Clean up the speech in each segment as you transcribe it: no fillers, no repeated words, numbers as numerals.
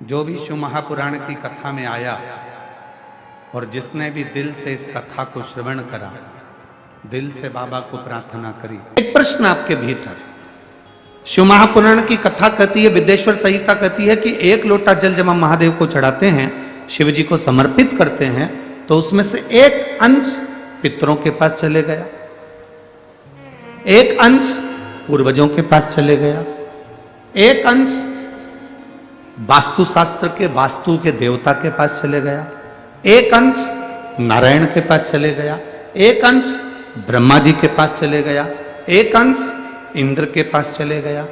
जो भी शिव महापुराण की कथा में आया और जिसने भी दिल से इस कथा को श्रवण करा, दिल से बाबा को प्रार्थना करी। एक प्रश्न आपके भीतर, शिव महापुराण की कथा कहती है, विद्येश्वर संहिता कहती है कि एक लोटा जल जब हम महादेव को चढ़ाते हैं, शिव जी को समर्पित करते हैं, तो उसमें से एक अंश पितरों के पास चले गया, एक अंश पूर्वजों के पास चले गया, एक अंश वास्तुशास्त्र के वास्तु के देवता के पास चले गया, एक अंश नारायण के पास चले गया, एक अंश ब्रह्मा जी के पास चले गया, एक अंश इंद्र के पास चले गया।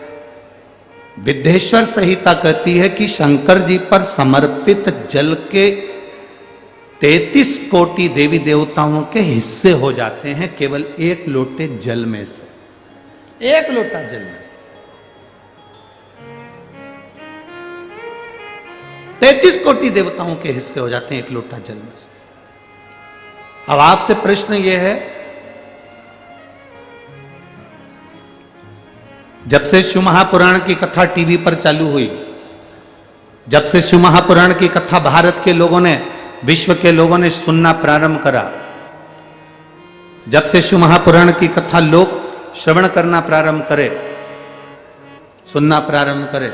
विद्येश्वर संहिता कहती है कि शंकर जी पर समर्पित जल के 33 कोटि देवी देवताओं के हिस्से हो जाते हैं केवल एक लोटे जल में से, एक लोटा जल में से 33 कोटि देवताओं के हिस्से हो जाते हैं एक लोटा जल में से। अब आपसे प्रश्न यह है, जब से शिव महापुराण की कथा टीवी पर चालू हुई, जब से शिव महापुराण की कथा भारत के लोगों ने, विश्व के लोगों ने सुनना प्रारंभ करा, जब से शिव महापुराण की कथा लोग श्रवण करना प्रारंभ करे, सुनना प्रारंभ करे,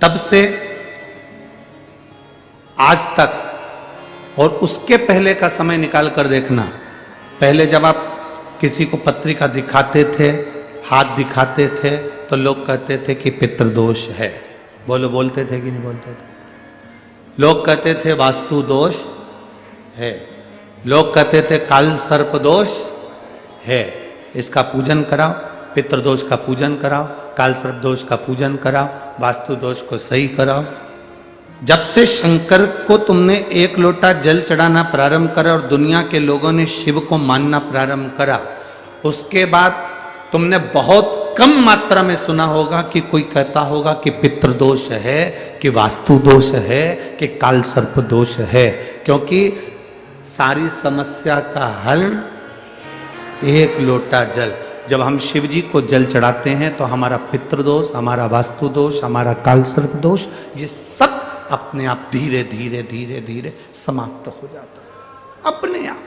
तब से आज तक, और उसके पहले का समय निकाल कर देखना, पहले जब आप किसी को पत्रिका दिखाते थे, हाथ दिखाते थे, तो लोग कहते थे कि पितृदोष है। बोलते थे कि नहीं बोलते थे? लोग कहते थे वास्तु दोष है, लोग कहते थे काल सर्प दोष है, इसका पूजन कराओ, पितृदोष का पूजन कराओ, काल सर्प दोष का पूजन कराओ, वास्तु दोष को सही कराओ। जब से शंकर को तुमने एक लोटा जल चढ़ाना प्रारंभ करा और दुनिया के लोगों ने शिव को मानना प्रारंभ करा, उसके बाद तुमने बहुत कम मात्रा में सुना होगा कि कोई कहता होगा कि पितृदोष है, कि वास्तु दोष है, कि काल सर्प दोष है, क्योंकि सारी समस्या का हल एक लोटा जल। जब हम शिव जी को जल चढ़ाते हैं तो हमारा पितृदोष, हमारा वास्तु दोष, हमारा काल सर्प दोष, ये सब अपने आप धीरे धीरे धीरे धीरे समाप्त हो जाता है, अपने आप।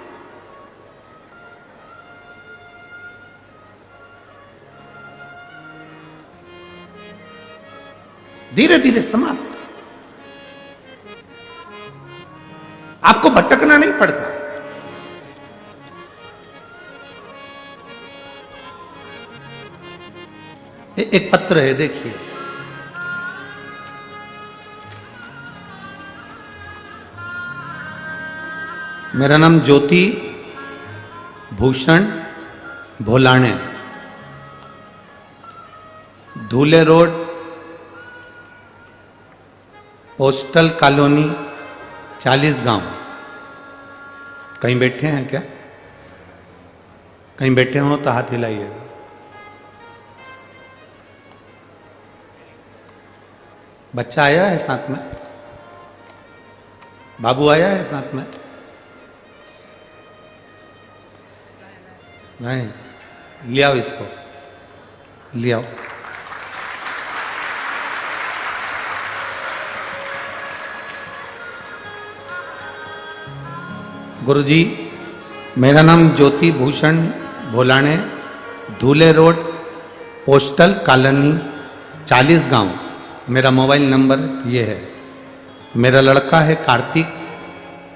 धीरे धीरे समाप्त, आपको भटकना नहीं पड़ता। एक पत्र है, देखिए, मेरा नाम ज्योति भूषण भोलाने, धूले रोड, पोस्टल कॉलोनी, 40 गांव। कहीं बैठे हैं क्या? कहीं बैठे हो तो हाथ हिलाइए। बच्चा आया है साथ में? बाबू आया है साथ में? नहीं, ले आओ इसको, ले आओ। गुरुजी, मेरा नाम ज्योति भूषण भोलाने, धूले रोड, पोस्टल कॉलोनी, 40 गांव। मेरा मोबाइल नंबर ये है। मेरा लड़का है कार्तिक,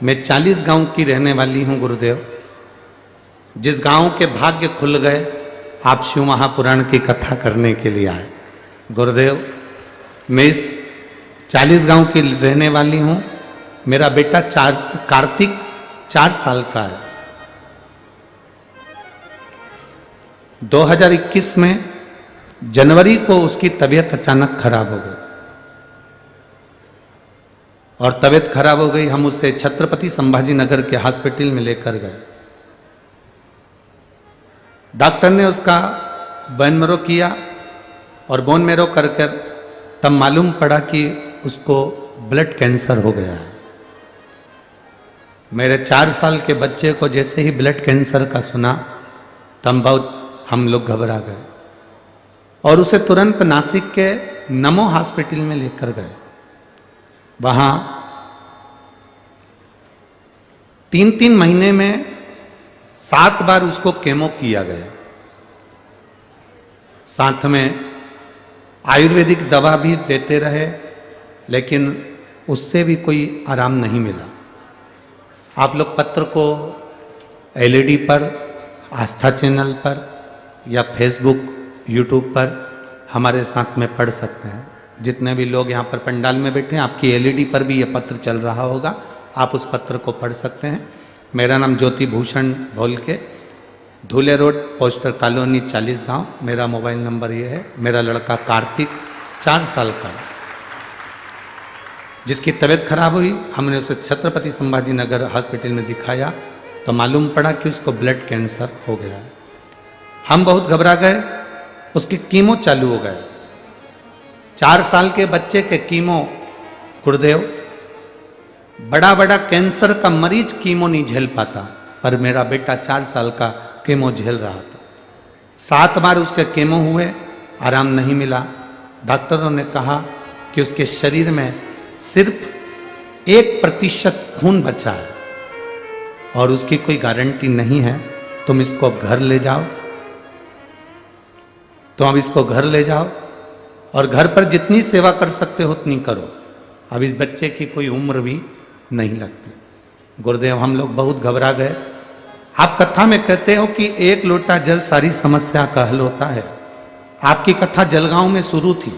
मैं 40 गांव की रहने वाली हूँ गुरुदेव। जिस गांव के भाग्य खुल गए, आप शिव महापुराण की कथा करने के लिए आए। गुरुदेव, मैं इस 40 गांव की रहने वाली हूँ। मेरा बेटा कार्तिक 4 साल का है। 2021 में जनवरी को उसकी तबीयत अचानक खराब हो गई, और तबीयत खराब हो गई, हम उसे छत्रपति संभाजी नगर के हॉस्पिटल में लेकर गए। डॉक्टर ने उसका बोन मैरो किया, और बोन मैरो कर तब मालूम पड़ा कि उसको ब्लड कैंसर हो गया है। मेरे 4 साल के बच्चे को जैसे ही ब्लड कैंसर का सुना, तब बहुत हम लोग घबरा गए और उसे तुरंत नासिक के नमो हॉस्पिटल में लेकर गए। वहां 3-3 महीने में 7 बार उसको केमो किया गया। साथ में आयुर्वेदिक दवा भी देते रहे, लेकिन उससे भी कोई आराम नहीं मिला। आप लोग पत्र को एलईडी पर, आस्था चैनल पर या फेसबुक, यूट्यूब पर हमारे साथ में पढ़ सकते हैं। जितने भी लोग यहाँ पर पंडाल में बैठे हैं, आपकी एलईडी पर भी ये पत्र चल रहा होगा, आप उस पत्र को पढ़ सकते हैं। मेरा नाम ज्योति भूषण भोलके, धुले रोड, पोस्टर कॉलोनी, 40 गांव। मेरा मोबाइल नंबर ये है। मेरा लड़का कार्तिक 4 साल का, जिसकी तबीयत खराब हुई, हमने उसे छत्रपति संभाजी नगर हॉस्पिटल में दिखाया तो मालूम पड़ा कि उसको ब्लड कैंसर हो गया है। हम बहुत घबरा गए, उसकी कीमो चालू हो गया। 4 साल के बच्चे के कीमो, गुरुदेव, बड़ा बड़ा कैंसर का मरीज कीमो नहीं झेल पाता, पर मेरा बेटा 4 साल का कीमो झेल रहा था। 7 बार उसके कीमो हुए, आराम नहीं मिला। डॉक्टरों ने कहा कि उसके शरीर में सिर्फ 1% खून बचा है और उसकी कोई गारंटी नहीं है। तुम इसको अब घर ले जाओ, तो अब इसको घर ले जाओ और घर पर जितनी सेवा कर सकते हो उतनी करो। अब इस बच्चे की कोई उम्र भी नहीं लगती। गुरुदेव, हम लोग बहुत घबरा गए। आप कथा में कहते हो कि 1 लोटा जल सारी समस्या का हल होता है। आपकी कथा जलगांव में शुरू थी,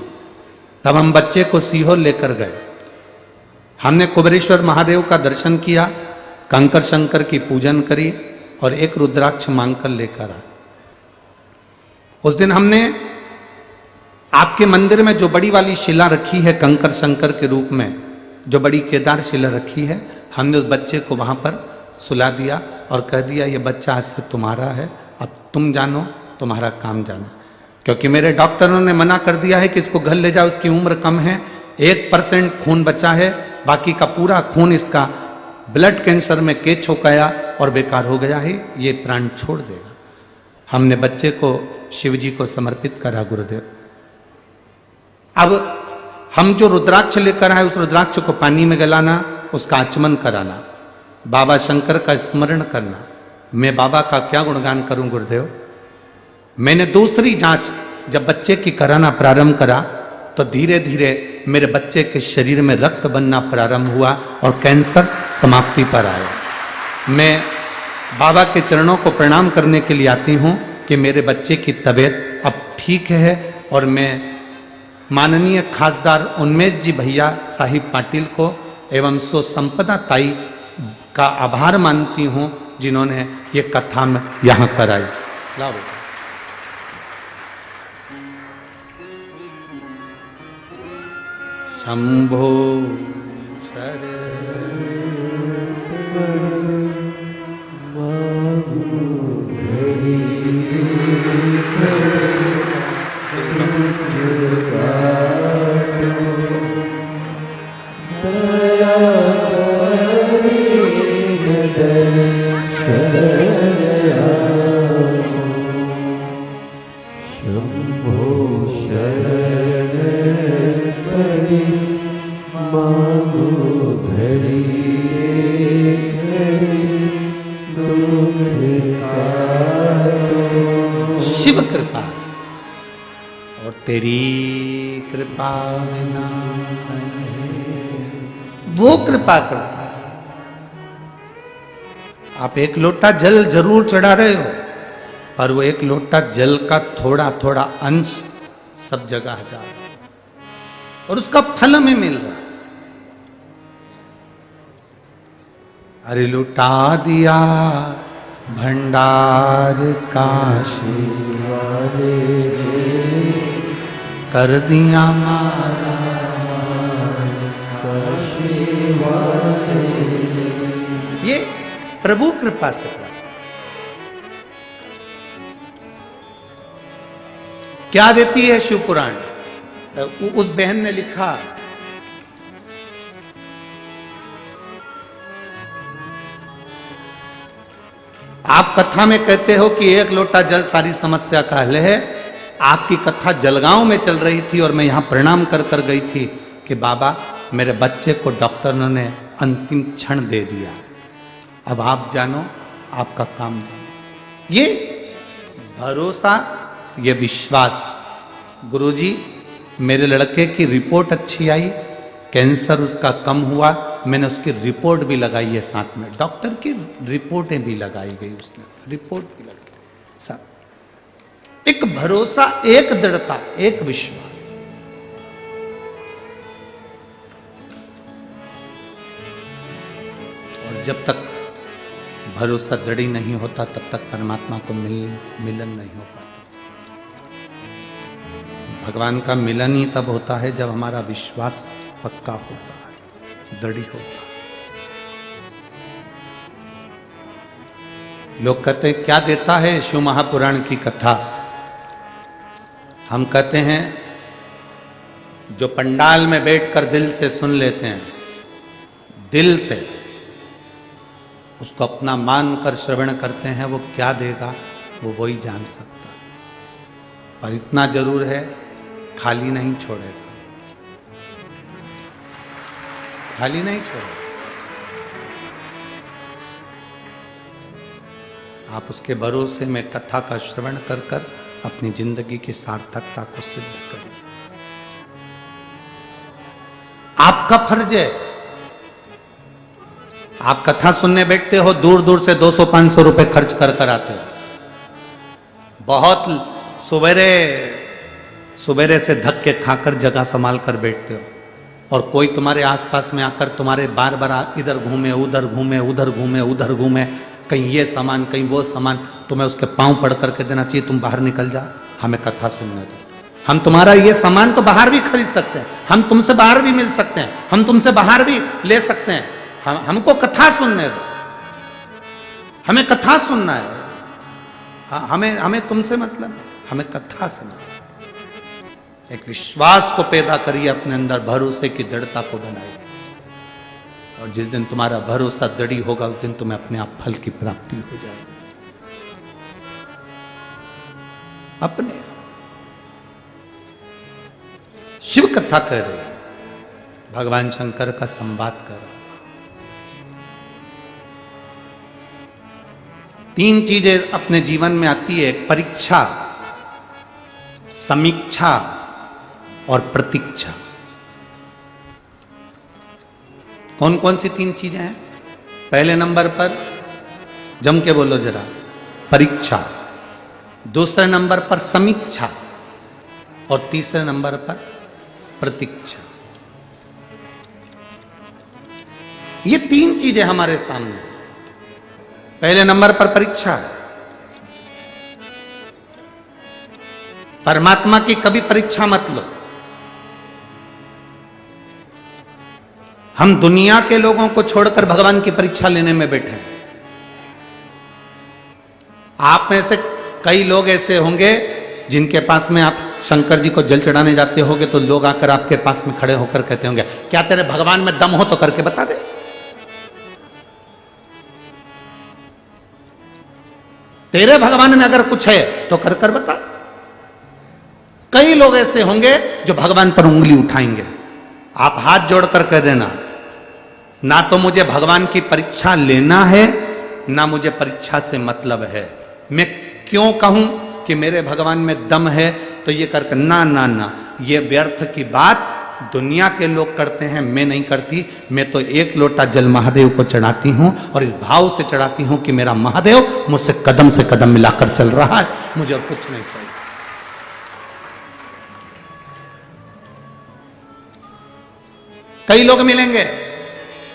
तब हम बच्चे को सीहोर लेकर गए। हमने कुबेरेश्वर महादेव का दर्शन किया, कंकर शंकर की पूजन करी और एक रुद्राक्ष मांगकर लेकर आए। उस दिन हमने आपके मंदिर में जो बड़ी वाली शिला रखी है कंकर शंकर के रूप में, जो बड़ी केदार शिला रखी है, हमने उस बच्चे को वहां पर सुला दिया और कह दिया ये बच्चा आज से तुम्हारा है, अब तुम जानो, तुम्हारा काम जानो। क्योंकि मेरे डॉक्टरों ने मना कर दिया है कि इसको घर ले जाओ, इसकी उम्र कम है, 1% खून बचा है, बाकी का पूरा खून इसका ब्लड कैंसर में कैच हो गया और बेकार हो गया है, ये प्राण छोड़ देगा। हमने बच्चे को शिव जी को समर्पित करा। गुरुदेव, अब हम जो रुद्राक्ष लेकर आए, उस रुद्राक्ष को पानी में गलाना, उसका आचमन कराना, बाबा शंकर का स्मरण करना। मैं बाबा का क्या गुणगान करूं गुरुदेव। मैंने दूसरी जांच जब बच्चे की कराना प्रारंभ करा तो धीरे धीरे मेरे बच्चे के शरीर में रक्त बनना प्रारंभ हुआ और कैंसर समाप्ति पर आया। मैं बाबा के चरणों को प्रणाम करने के लिए आती हूँ कि मेरे बच्चे की तबीयत अब ठीक है, और मैं माननीय खासदार उन्मेष जी भैया साहिब पाटिल को एवं सो संपदा ताई का आभार मानती हूँ जिन्होंने ये कथा में यहाँ कराई। शंभो शिव कृपा और तेरी कृपा बिना वो कृपा करता है। आप 1 लोटा जल जरूर चढ़ा रहे हो, पर वो 1 लोटा जल का थोड़ा थोड़ा अंश सब जगह जा रहा है और उसका फल हमें मिल रहा है। अरे लुटा दिया भंडार काशी वाले, कर दिया मारा काशी वाले। ये प्रभु कृपा से क्या देती है शिव पुराण। उस बहन ने लिखा, आप कथा में कहते हो कि 1 लोटा जल सारी समस्या का हल है, आपकी कथा जलगांव में चल रही थी और मैं यहाँ प्रणाम कर कर गई थी कि बाबा मेरे बच्चे को डॉक्टरों ने अंतिम क्षण दे दिया, अब आप जानो आपका काम जानो। ये भरोसा, ये विश्वास। गुरुजी मेरे लड़के की रिपोर्ट अच्छी आई, कैंसर उसका कम हुआ, मैंने उसकी रिपोर्ट भी लगाई है साथ में, डॉक्टर की रिपोर्टें भी लगाई गई, उसने रिपोर्ट भी लगाई साथ। एक भरोसा, एक दृढ़ता, एक विश्वास। और जब तक भरोसा दृढ़ नहीं होता तब तक परमात्मा को मिलन नहीं हो पाता। भगवान का मिलन ही तब होता है जब हमारा विश्वास पक्का होता है, दृढ़ होता है। लोग कहते हैं क्या देता है शिव महापुराण की कथा? हम कहते हैं जो पंडाल में बैठकर दिल से सुन लेते हैं, दिल से उसको अपना मानकर श्रवण करते हैं, वो क्या देगा वो वही जान सकता है। पर इतना जरूर है, खाली नहीं छोड़ेगा, खाली नहीं छोड़ेगा। आप उसके भरोसे में कथा का श्रवण कर कर अपनी जिंदगी की सार्थकता को सिद्ध करें। आपका फर्ज है। आप कथा सुनने बैठते हो, दूर दूर से 200-500 रुपए खर्च कर कर आते हो, बहुत सवेरे से धक्के खाकर जगह संभाल कर बैठते हो, और कोई तुम्हारे आसपास में आकर तुम्हारे बार बार इधर घूमे उधर घूमे उधर घूमे उधर घूमे, कहीं ये सामान कहीं वो सामान, तुम्हें उसके पांव पड़ करके देना चाहिए, तुम बाहर निकल जा, हमें कथा सुनने दो। हम तुम्हारा ये सामान तो बाहर भी खरीद सकते हैं, हम तुमसे बाहर भी मिल सकते हैं, हम तुमसे बाहर भी ले सकते हैं, हमको कथा सुनने दो, हमें कथा सुनना है। हमें तुमसे मतलब है, हमें कथा सुनना है। एक विश्वास को पैदा करिए अपने अंदर, भरोसे की दृढ़ता को बनाइए, और जिस दिन तुम्हारा भरोसा दृढ़ होगा उस दिन तुम्हें अपने आप फल की प्राप्ति हो जाएगी अपने आप। शिव कथा कह रहे, भगवान शंकर का संवाद कर रहा। 3 चीजें अपने जीवन में आती है, परीक्षा, समीक्षा और प्रतीक्षा। कौन कौन सी 3 चीजें हैं? पहले नंबर पर जम के बोलो जरा, परीक्षा, दूसरे नंबर पर समीक्षा, और तीसरे नंबर पर प्रतीक्षा। ये 3 चीजें हमारे सामने। पहले नंबर पर परीक्षा है। परमात्मा की कभी परीक्षा मत लो। हम दुनिया के लोगों को छोड़कर भगवान की परीक्षा लेने में बैठे हैं। आप में से कई लोग ऐसे होंगे जिनके पास में आप शंकर जी को जल चढ़ाने जाते होंगे तो लोग आकर आपके पास में खड़े होकर कहते होंगे, क्या तेरे भगवान में दम हो तो करके बता दे। तेरे भगवान में अगर कुछ है तो कर कर बता। कई लोग ऐसे होंगे जो भगवान पर उंगली उठाएंगे। आप हाथ जोड़कर कह देना, ना तो मुझे भगवान की परीक्षा लेना है, ना मुझे परीक्षा से मतलब है। मैं क्यों कहूं कि मेरे भगवान में दम है तो ये करके, ना ना ना, ये व्यर्थ की बात दुनिया के लोग करते हैं, मैं नहीं करती। मैं तो 1 लोटा जल महादेव को चढ़ाती हूं, और इस भाव से चढ़ाती हूं कि मेरा महादेव मुझसे कदम से कदम मिलाकर चल रहा है, मुझे और कुछ नहीं चाहिए। कई लोग मिलेंगे,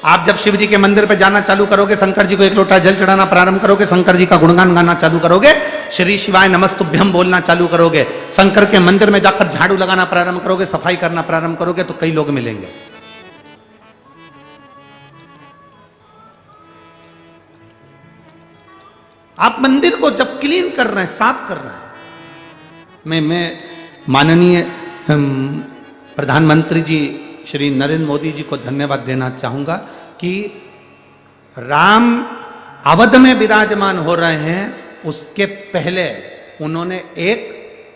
आप जब शिव जी के मंदिर पे जाना चालू करोगे, शंकर जी को 1 लोटा जल चढ़ाना प्रारंभ करोगे, शंकर जी का गुणगान गाना चालू करोगे, श्री शिवाय नमस्तुभ्यम बोलना चालू करोगे, शंकर के मंदिर में जाकर झाड़ू लगाना प्रारंभ करोगे, सफाई करना प्रारंभ करोगे, तो कई लोग मिलेंगे। आप मंदिर को जब क्लीन कर रहे हैं, साफ कर रहे हैं, मैं माननीय प्रधानमंत्री जी श्री नरेंद्र मोदी जी को धन्यवाद देना चाहूंगा कि राम अवध में विराजमान हो रहे हैं, उसके पहले उन्होंने एक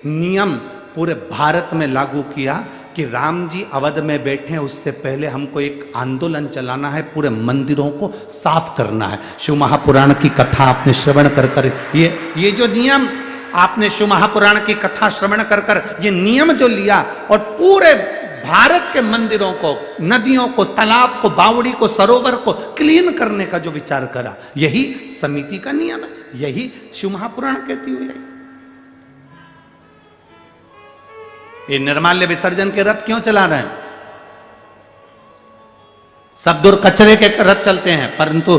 नियम पूरे भारत में लागू किया कि राम जी अवध में बैठे, उससे पहले हमको एक आंदोलन चलाना है, पूरे मंदिरों को साफ करना है। शिव महापुराण की कथा आपने श्रवण कर ये जो नियम आपने शिव महापुराण की कथा श्रवण कर ये नियम जो लिया और पूरे भारत के मंदिरों को, नदियों को, तालाब को, बावड़ी को, सरोवर को क्लीन करने का जो विचार करा, यही समिति का नियम है, यही शिव महापुराण कहती हुई है। ये निर्माल्य विसर्जन के रथ क्यों चला रहे हैं? सब दूर कचरे के रथ चलते हैं, परंतु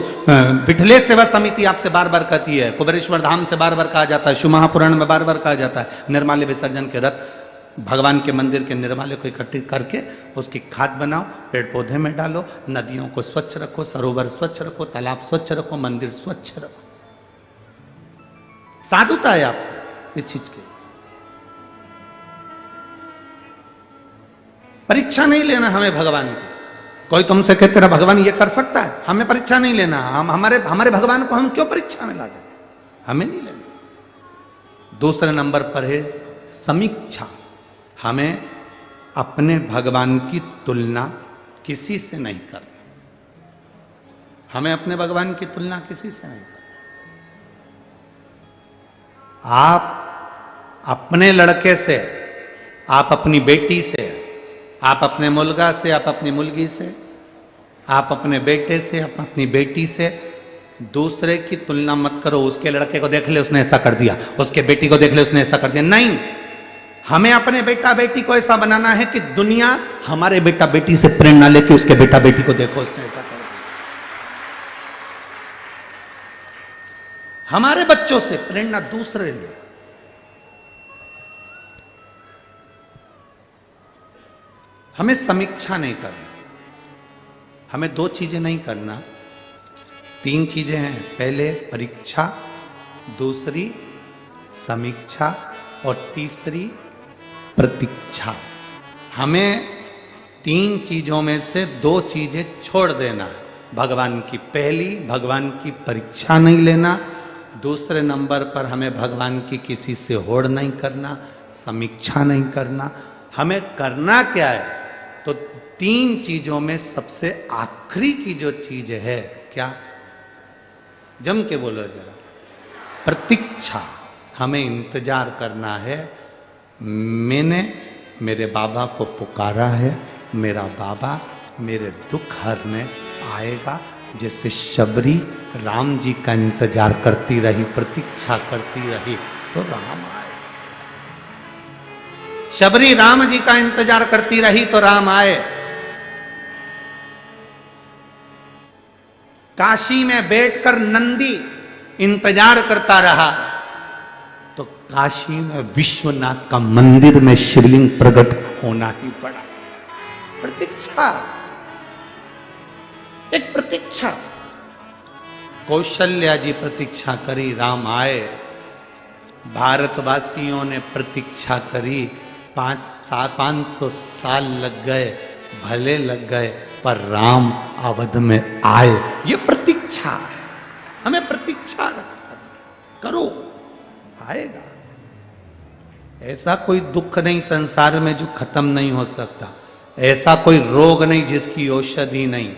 विठलेश सेवा समिति आपसे बार बार कहती है, कुबेरेश्वर धाम से बार बार कहा जाता है, शिव महापुराण में बार बार कहा जाता है, निर्माल्य विसर्जन के रथ भगवान के मंदिर के निर्माल्य को इकट्ठित करके उसकी खाद बनाओ, पेड़ पौधे में डालो, नदियों को स्वच्छ रखो, सरोवर स्वच्छ रखो, तालाब स्वच्छ रखो, मंदिर स्वच्छ रखो। साधुता है आपको इस चीज की। परीक्षा नहीं लेना हमें भगवान की। कोई तुमसे कहते रहा भगवान ये कर सकता है, हमें परीक्षा नहीं लेना। हम हमारे भगवान को हम क्यों परीक्षा में लागे, हमें नहीं लेना। दूसरे नंबर पर है समीक्षा। हमें अपने भगवान की तुलना किसी से नहीं करनी। हमें अपने भगवान की तुलना किसी से नहीं करनी। आप अपने लड़के से, आप अपनी बेटी से, आप अपने मुलगा से, आप अपनी मुलगी से, आप अपने बेटे से, आप अपनी बेटी से दूसरे की तुलना मत करो। उसके लड़के को देख ले उसने ऐसा कर दिया, उसके बेटी को देख ले उसने ऐसा कर दिया। नहीं, हमें अपने बेटा बेटी को ऐसा बनाना है कि दुनिया हमारे बेटा बेटी से प्रेरणा लेके उसके बेटा बेटी को देखो उसने ऐसा कर दिया। हमारे बच्चों से प्रेरणा दूसरे ले। हमें समीक्षा नहीं करना। हमें दो चीजें नहीं करना, तीन चीजें हैं। पहले परीक्षा, दूसरी समीक्षा और तीसरी प्रतीक्षा। हमें तीन चीजों में से दो चीजें छोड़ देना। भगवान की पहली, भगवान की परीक्षा नहीं लेना। दूसरे नंबर पर हमें भगवान की किसी से होड़ नहीं करना, समीक्षा नहीं करना। हमें करना क्या है? तो तीन चीजों में सबसे आखिरी की जो चीज है, क्या? जम के बोलो जरा। प्रतीक्षा। हमें इंतजार करना है। मैंने मेरे बाबा को पुकारा है, मेरा बाबा मेरे दुख हरने आएगा। जैसे शबरी राम जी का इंतजार करती रही, प्रतीक्षा करती रही, तो राम आए। शबरी राम जी का इंतजार करती रही तो राम आए। काशी में बैठकर नंदी इंतजार करता रहा तो काशी में विश्वनाथ का मंदिर में शिवलिंग प्रकट होना ही पड़ा। प्रतीक्षा, एक प्रतीक्षा। कौशल्या जी प्रतीक्षा करी, राम आए। भारतवासियों ने प्रतीक्षा करी, 500 साल लग गए, भले लग गए, पर राम अवध में आए। ये प्रतीक्षा है। हमें प्रतीक्षा करो, आएगा। ऐसा कोई दुख नहीं संसार में जो खत्म नहीं हो सकता। ऐसा कोई रोग नहीं जिसकी औषधि नहीं।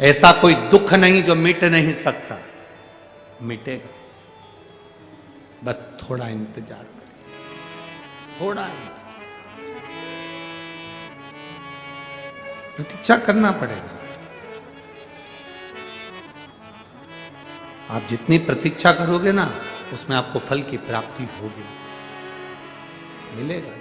ऐसा कोई दुख नहीं जो मिट नहीं सकता। मिटेगा, बस थोड़ा इंतजार करिए, थोड़ा इंतजार। प्रतीक्षा करना पड़ेगा। आप जितनी प्रतीक्षा करोगे ना, उसमें आपको फल की प्राप्ति होगी, मिलेगा।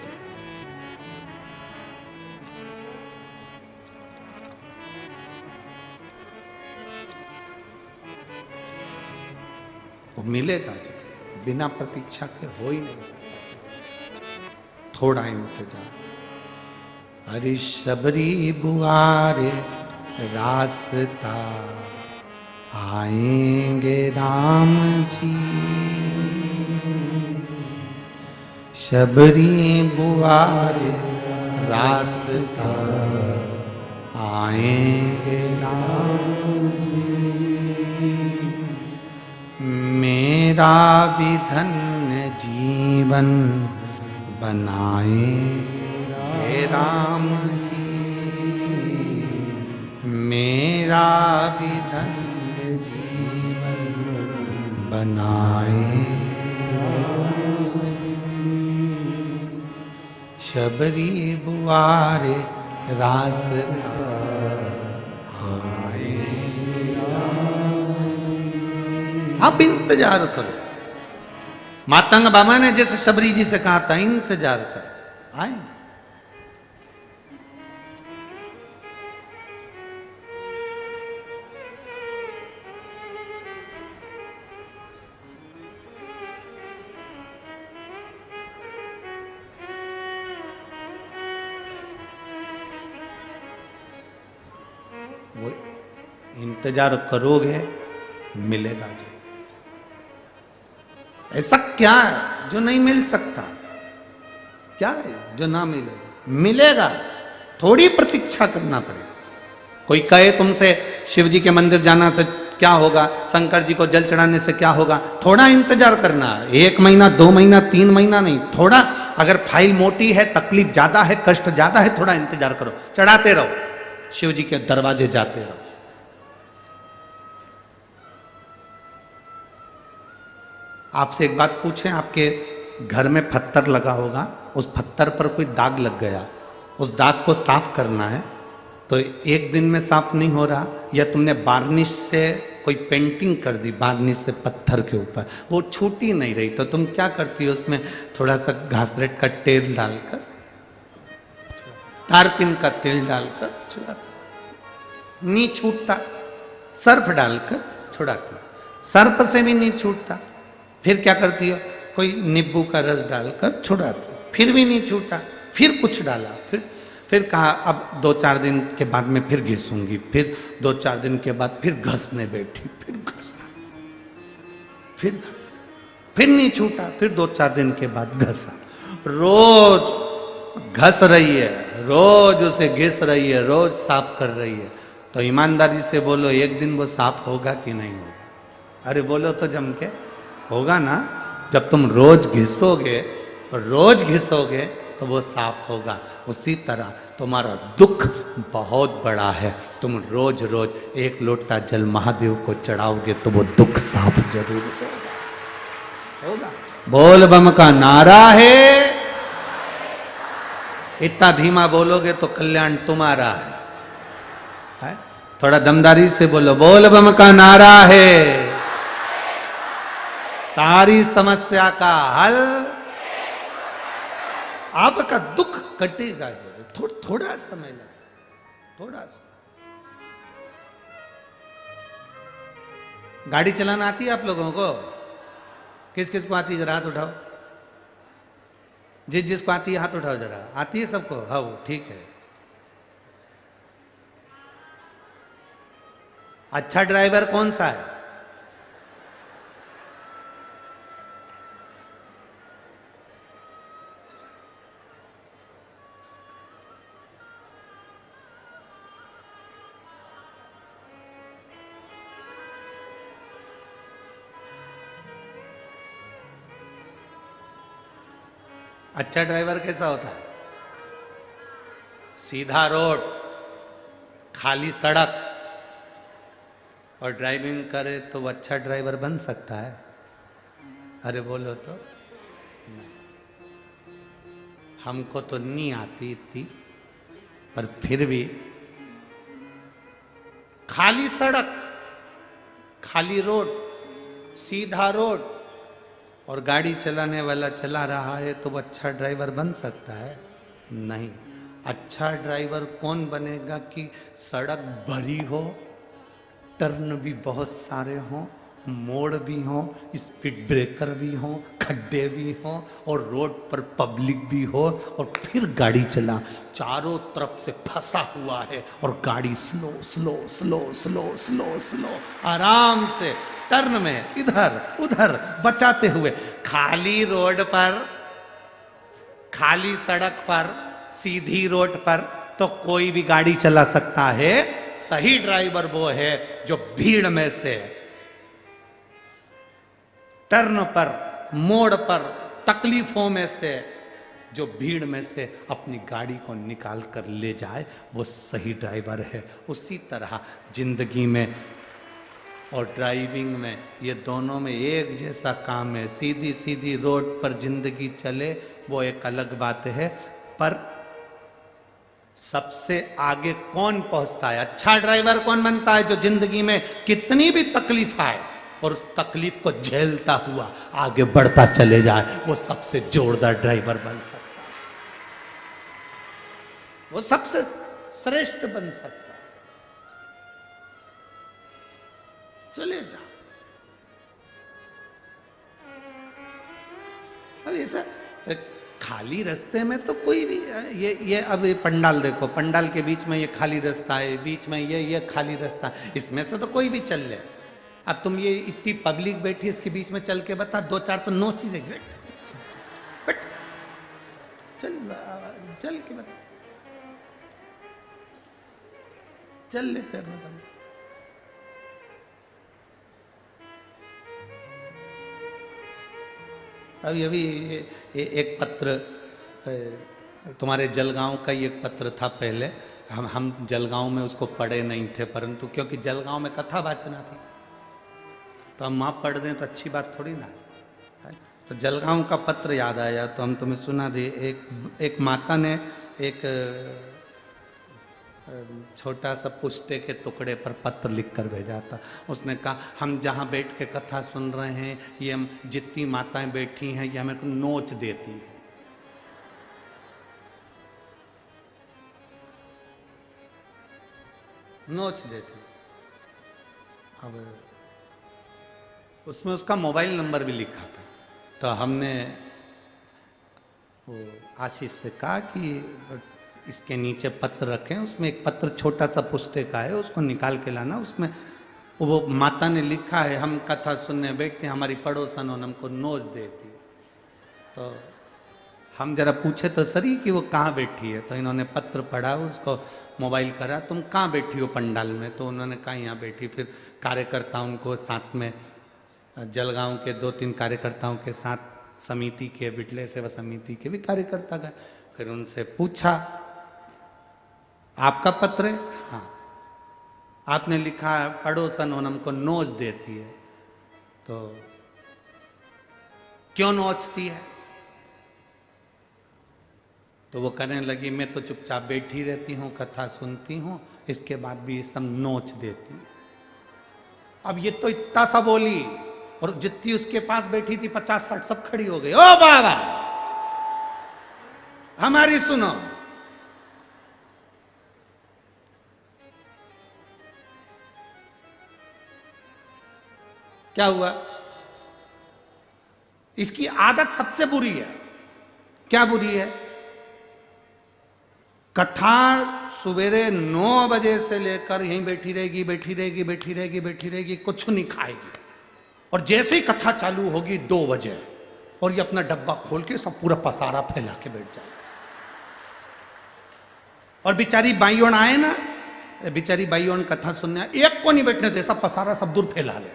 वो मिलेगा जो बिना प्रतीक्षा के हो ही नहीं सकता। थोड़ा इंतजार। अरे शबरी बुआरे रास्ता आएंगे राम जी। शबरी बुआरे रास्ता आएंगे राम जी। मेरा भी धन्य जीवन बनाए हे राम जी, मेरा भी धन्य जीवन बनाए। शबरी बुआरे रास्ता आए। आप इंतजार करो। मातंग बाबा ने जैसे शबरी जी से कहा था इंतजार कर, आए। वो इंतजार करोगे मिलेगा जो। ऐसा क्या है जो नहीं मिल सकता? क्या है जो ना मिलेगा? मिलेगा, थोड़ी प्रतीक्षा करना पड़ेगा। कोई कहे तुमसे शिव जी के मंदिर जाना से क्या होगा, शंकर जी को जल चढ़ाने से क्या होगा, थोड़ा इंतजार करना। 1 महीना 2 महीना 3 महीना नहीं, थोड़ा। अगर फाइल मोटी है, तकलीफ ज्यादा है, कष्ट ज्यादा है, थोड़ा इंतजार करो, चढ़ाते रहो, शिव जी के दरवाजे जाते रहो। आपसे एक बात पूछें, आपके घर में पत्थर लगा होगा, उस पत्थर पर कोई दाग लग गया, उस दाग को साफ करना है तो 1 दिन में साफ नहीं हो रहा, या तुमने बार्निश से कोई पेंटिंग कर दी, बार्निश से पत्थर के ऊपर, वो छूटी नहीं रही, तो तुम क्या करती हो, उसमें थोड़ा सा घासलेट का तेल डालकर, तारपीन का तेल डालकर छुड़ा, नहीं छूटता, सर्फ डालकर छुड़ाती, सर्फ से भी नहीं छूटता, फिर क्या करती हो, कोई नींबू का रस डालकर छुड़ाती, फिर भी नहीं छूटा, फिर कुछ डाला, फिर कहा अब 2-4 दिन के बाद में फिर घिसूंगी, फिर 2-4 दिन के बाद फिर घसने बैठी, फिर घसना, फिर नहीं छूटा, फिर 2-4 दिन के बाद घसा, रोज घस रही है, रोज उसे घिस रही है, रोज साफ कर रही है, तो ईमानदारी से बोलो एक दिन वो साफ होगा कि नहीं होगा? अरे बोलो तो जम के, होगा ना। जब तुम रोज घिसोगे तो वो साफ होगा। उसी तरह तुम्हारा दुख बहुत बड़ा है, तुम रोज रोज 1 लोटा जल महादेव को चढ़ाओगे तो वो दुख साफ जरूर होगा। बोल बम का नारा है, इतना धीमा बोलोगे तो कल्याण तुम्हारा है? थोड़ा दमदारी से बोलो, बोल बम का नारा है, सारी समस्या का हल, आपका दुख कटेगा जरूर। थोड़ा समय लगता, थोड़ा सा। गाड़ी चलाना आती है आप लोगों को? किस किस को आती है? जरा हाथ उठाओ। जिसको आती है हाथ उठाओ जरा। आती है सबको? हाँ, ठीक है। अच्छा ड्राइवर कौन सा है? अच्छा ड्राइवर कैसा होता है? सीधा रोड, खाली सड़क और ड्राइविंग करे तो वो अच्छा ड्राइवर बन सकता है? अरे बोलो तो। नहीं। हमको तो नहीं आती इतनी, पर फिर भी खाली सड़क, खाली रोड, सीधा रोड और गाड़ी चलाने वाला चला रहा है तो वो अच्छा ड्राइवर बन सकता है? नहीं। अच्छा ड्राइवर कौन बनेगा कि सड़क भरी हो, टर्न भी बहुत सारे हों, मोड़ भी हों, स्पीड ब्रेकर भी हों, खड्डे भी हों और रोड पर पब्लिक भी हो, और फिर गाड़ी चला, चारों तरफ से फंसा हुआ है और गाड़ी slow slow slow slow slow slow आराम से टर्न में इधर उधर बचाते हुए, खाली रोड पर, खाली सड़क पर, सीधी रोड पर तो कोई भी गाड़ी चला सकता है। सही ड्राइवर वो है जो भीड़ में से टर्न पर, मोड़ पर, तकलीफों में से, जो भीड़ में से अपनी गाड़ी को निकाल कर ले जाए, वो सही ड्राइवर है। उसी तरह जिंदगी में और ड्राइविंग में, ये दोनों में एक जैसा काम है। सीधी सीधी रोड पर जिंदगी चले वो एक अलग बात है, पर सबसे आगे कौन पहुंचता है, अच्छा ड्राइवर कौन बनता है? जो जिंदगी में कितनी भी तकलीफ आए और उस तकलीफ को झेलता हुआ आगे बढ़ता चले जाए, वो सबसे जोरदार ड्राइवर बन सकता है, वो सबसे श्रेष्ठ बन सकता है। चले जाओ। अब ऐसा खाली रास्ते में तो कोई भी, ये अब ये पंडाल देखो, पंडाल के बीच में ये खाली रास्ता है, बीच में ये खाली रास्ता, इसमें से तो कोई भी चल ले। अब तुम ये इतनी पब्लिक बैठी, इसके बीच में चल के बता, दो चार तो नोच ही देंगे। बैठ, चल के बता, चल लेते हैं। अभी एक पत्र, तुम्हारे जलगांव का ही एक पत्र था पहले, हम जलगांव में उसको पढ़े नहीं थे, परंतु क्योंकि जलगांव में कथा वाचना थी तो हम वहाँ पढ़ दें तो अच्छी बात थोड़ी ना है। तो जलगांव का पत्र याद आया तो हम तुम्हें सुना दे। एक माता ने एक छोटा सा पुष्टे के टुकड़े पर पत्र लिख कर भेजा था। उसने कहा, हम जहाँ बैठ के कथा सुन रहे हैं, ये हम जितनी माताएं बैठी हैं ये हमें नोच देती है। नोच देती। अब उसमें उसका मोबाइल नंबर भी लिखा था। तो हमने वो आशीष से कहा कि इसके नीचे पत्र रखें, उसमें एक पत्र छोटा सा पुष्टे का है, उसको निकाल के लाना। उसमें वो माता ने लिखा है, हम कथा सुनने बैठते हैं, हमारी पड़ोसन हमको नोच देती। तो हम जरा पूछे तो सरी कि वो कहाँ बैठी है। तो इन्होंने पत्र पढ़ा, उसको मोबाइल करा, तुम कहाँ बैठी हो पंडाल में? तो उन्होंने कहा यहाँ बैठी। फिर कार्यकर्ताओं को साथ में, जलगांव के 2-3 कार्यकर्ताओं के साथ, समिति के, बिटले सेवा समिति के भी कार्यकर्ता गए। फिर उनसे पूछा, आपका पत्र है? हाँ। आपने लिखा है पड़ोसन हमको नोच देती है। तो क्यों नोचती है? तो वो कहने लगी, मैं तो चुपचाप बैठी रहती हूँ, कथा सुनती हूँ, इसके बाद भी ये सब नोच देती है। अब ये तो इतना सा बोली और जितनी उसके पास बैठी थी 50-60 सब खड़ी हो गई। ओ बाबा, हमारी सुनो। क्या हुआ? इसकी आदत सबसे बुरी है। क्या बुरी है? कथा सवेरे 9 बजे से लेकर यहीं बैठी रहेगी, बैठी रहेगी, बैठी रहेगी, बैठी रहेगी, कुछ नहीं खाएगी। और जैसे ही कथा चालू होगी 2 बजे, और ये अपना डब्बा खोल के सब पूरा पसारा फैला के बैठ जाए। और बेचारी बाईयों आए ना, बेचारी बाईयों कथा सुनने, एक को नहीं बैठने दे, सब पसारा सब दूर फैला ले,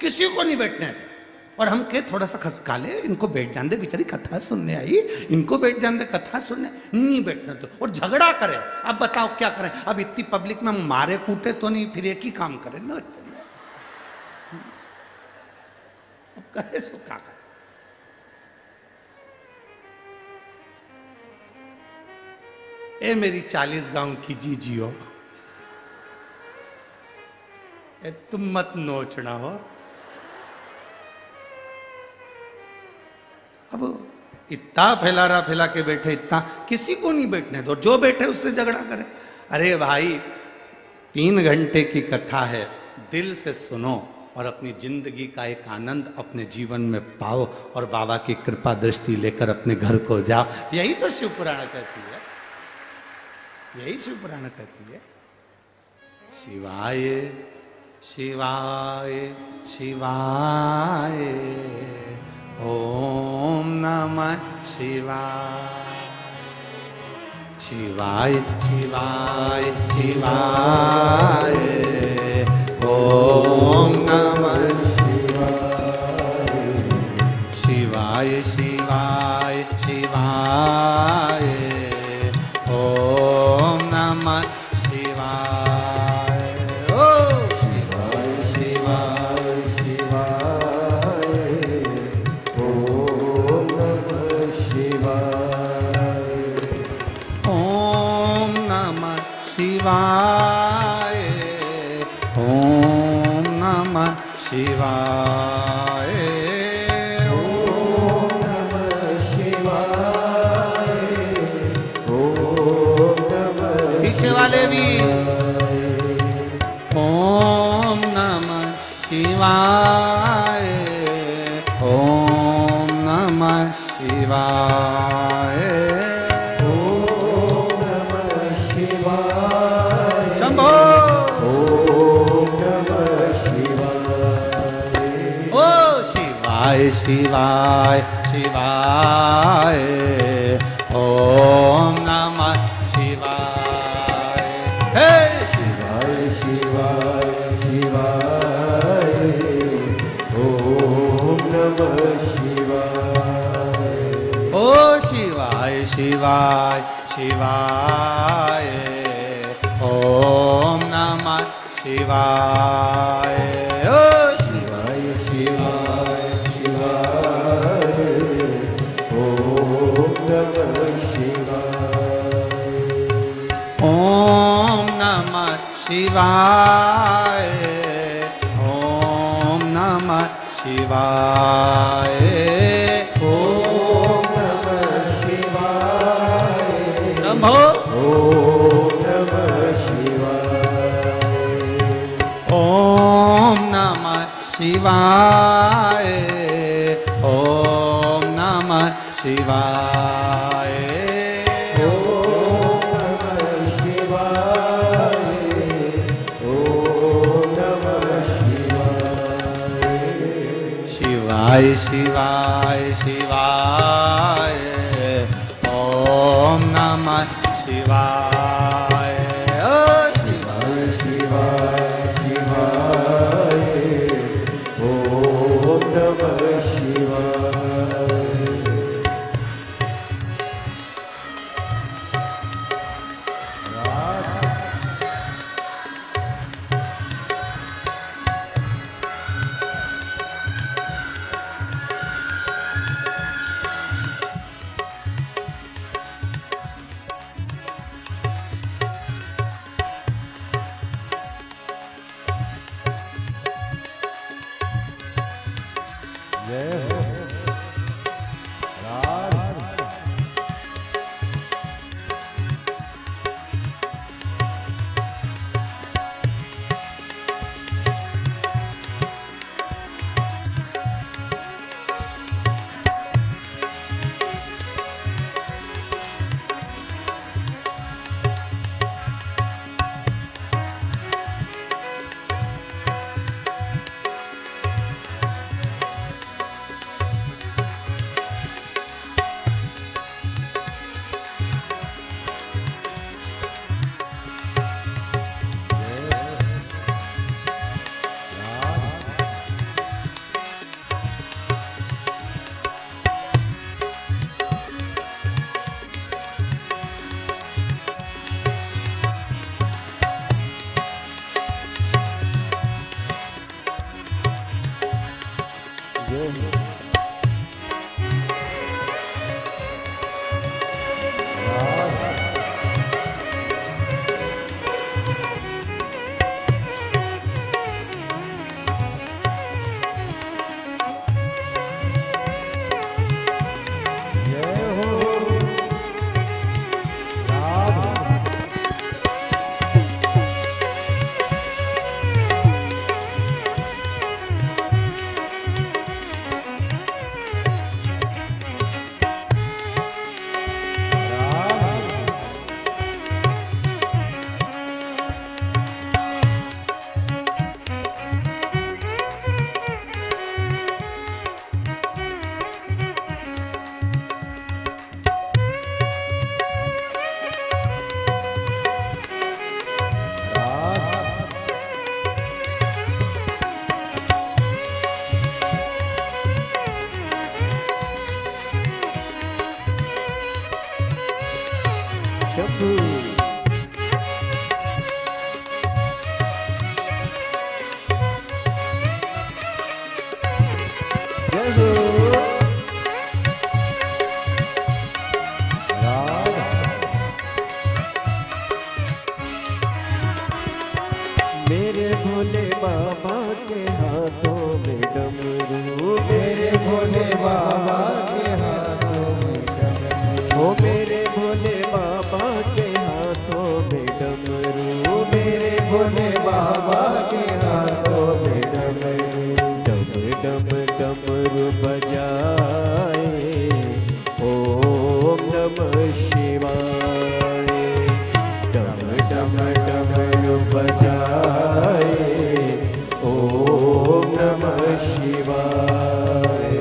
किसी को नहीं बैठने दे। और हम कहे थोड़ा सा खसका ले, इनको बैठ जाने दे, बेचारी कथा सुनने आई, इनको बैठ जाने दे कथा सुनने, नहीं बैठने दो। और झगड़ा करे। अब बताओ क्या करें? अब इतनी पब्लिक में मारे कूटे तो नहीं, फिर एक ही काम करें ना, अब करे सो क्या करे। ए मेरी 40 गांव की जीजियो, तुम मत नोचना हो। अब इतना फैला के बैठे, इतना किसी को नहीं बैठने दो, जो बैठे उससे झगड़ा करे। अरे भाई, 3 घंटे की कथा है, दिल से सुनो और अपनी जिंदगी का एक आनंद अपने जीवन में पाओ और बाबा की कृपा दृष्टि लेकर अपने घर को जाओ। यही तो शिव पुराण कहती है, यही शिव पुराण कहती है। शिवाय शिवाय शिवाय ओम नमः शिवाय, शिवाय शिवाय शिवाय ओम नमः शिवाय। शिवाय, ओम नमः शिवाय, ओम नमः शिवाय, ओम नमः पीछे वाले भी ओम नमः शिवाय, ओम नमः शिवाय, ओम नमः शिवाय, शंभो ओम नमः शिवाय, ओ शिवाय शिवाय शिवाय, ओम नमः शिवाय, हे शिवाय शिवाय शिवाय, ओम नमः शिवाय, ओ शिवाय शिवाय शिवाय, ओम नमः शिवाय, ओ शिवाय शिवाय शिवाय, ओम नमः शिवाय, ओम नमः शिवाय, ओम नमः शिवाय, ओम नमः शिवाय, शंभो ओम नमः शिवाय, ओम नमः शिवाय, ओम नमः शिवाय, ओम नमः शिवाय, ओम नमः शिवाय, शिवाय शिवाय शिवाय, ओम नमः शिवाय, ओ शिवाय शिवाय शिवाय, ओम नमः शिवाय, जय हो राधे। शिवाय डम डम डमरू बजाए ओम नमः शिवाय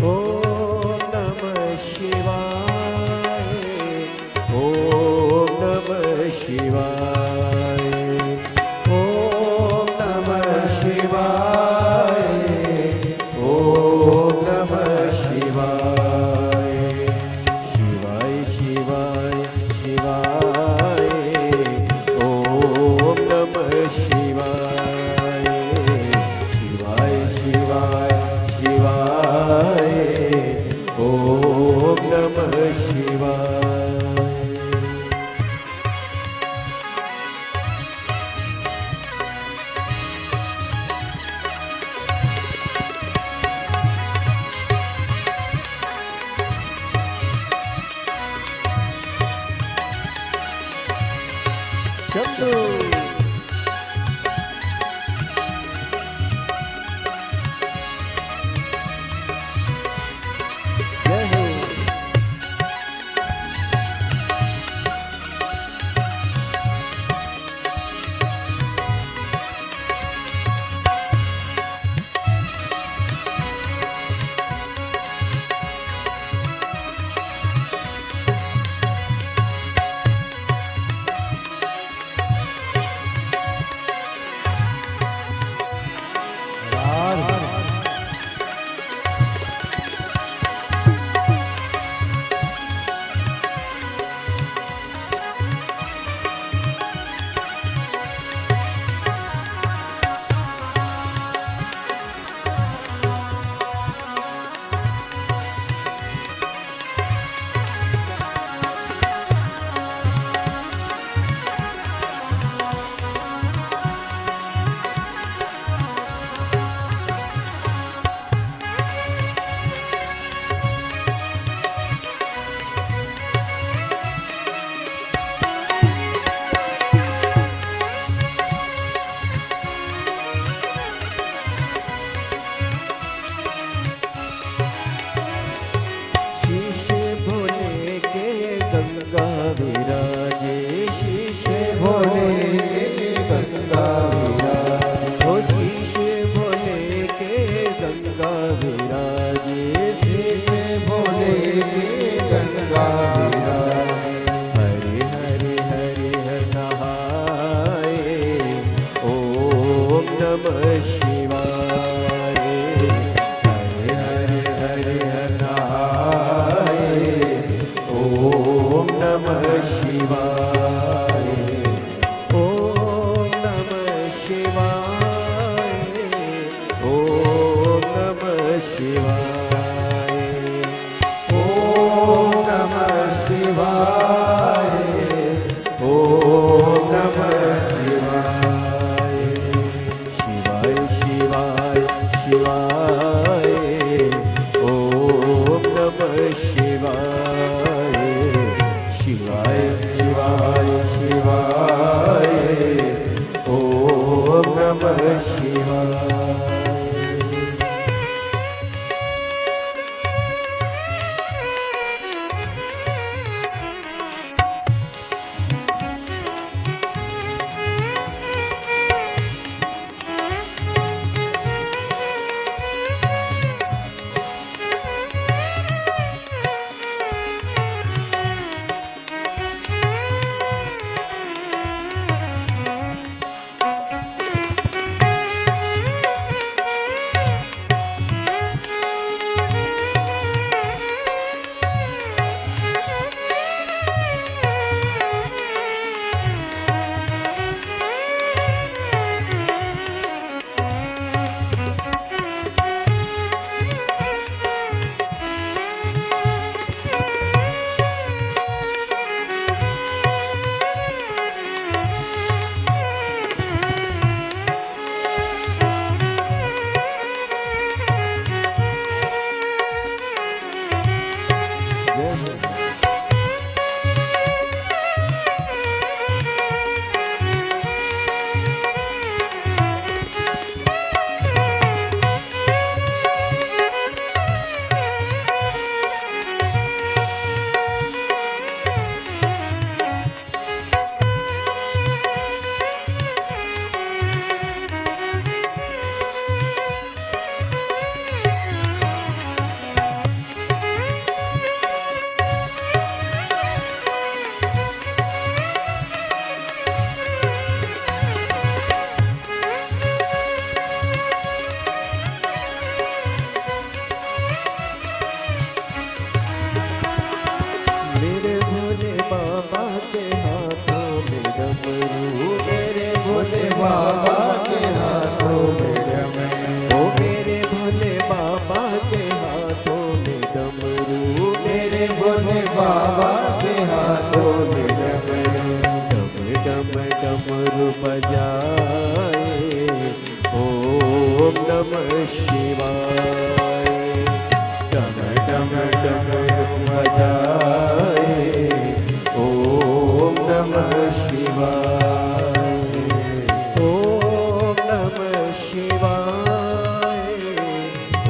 ओम नमः शिवाय ओम नमः शिवाय ओम नमः शिवाय ओम नमः शिवाय शिवाय शिवाय शिवाय ओम नमः शिवाय शिवाय शिवाय शिवाय ओम नमः शिवाय शंभू जय हो शीशे भोले के गंगा विराजे शीशे भोले के गंगा विराजे ओ शीशे भोले के गंगा विराजे शीशे भोले के गंगा विराजे हरे हरे हरे हर नहाए ओम नमः शिवाय हरे हरे हरे हर नहाए ओम नमः शिवाय ओम नमः शिवाय ओम नमः शिवाय ओम नमः शिवाय ओम नमः शिवाय शिवाय शिवाय शिवाय ओम नमः शिवाय शिवाय शिवाय शिवाय बजाए, ओम नमः शिवाय। डम डम डमरू बजाए, ओम नमः शिवाय। ओम नमः शिवाय,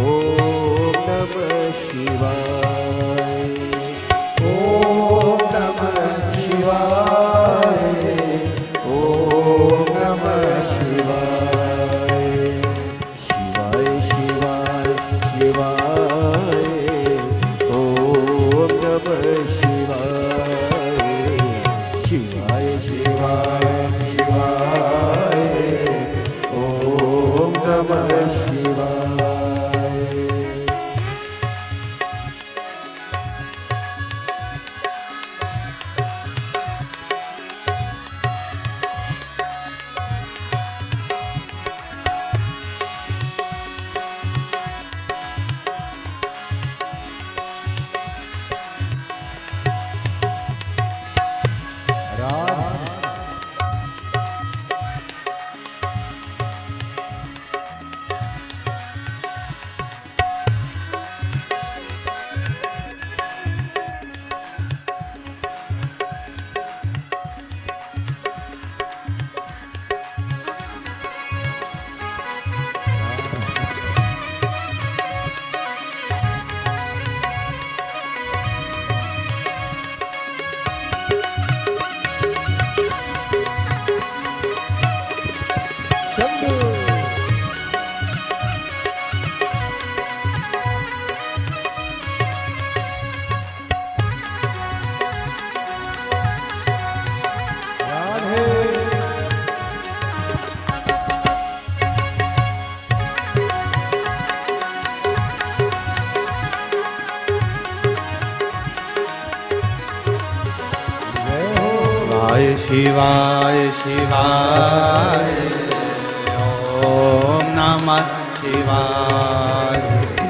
ओम नमः शिवाय। ओम नमः शिवाय, ओम नमः शिवाय। शिवाय शिवाय शिवाय, ओम नमः शिवाय। शिवाय शिवाय शिवाय, ओम नमः शिवाय। शिवाय शिवाय, ओम नमः शिवाय।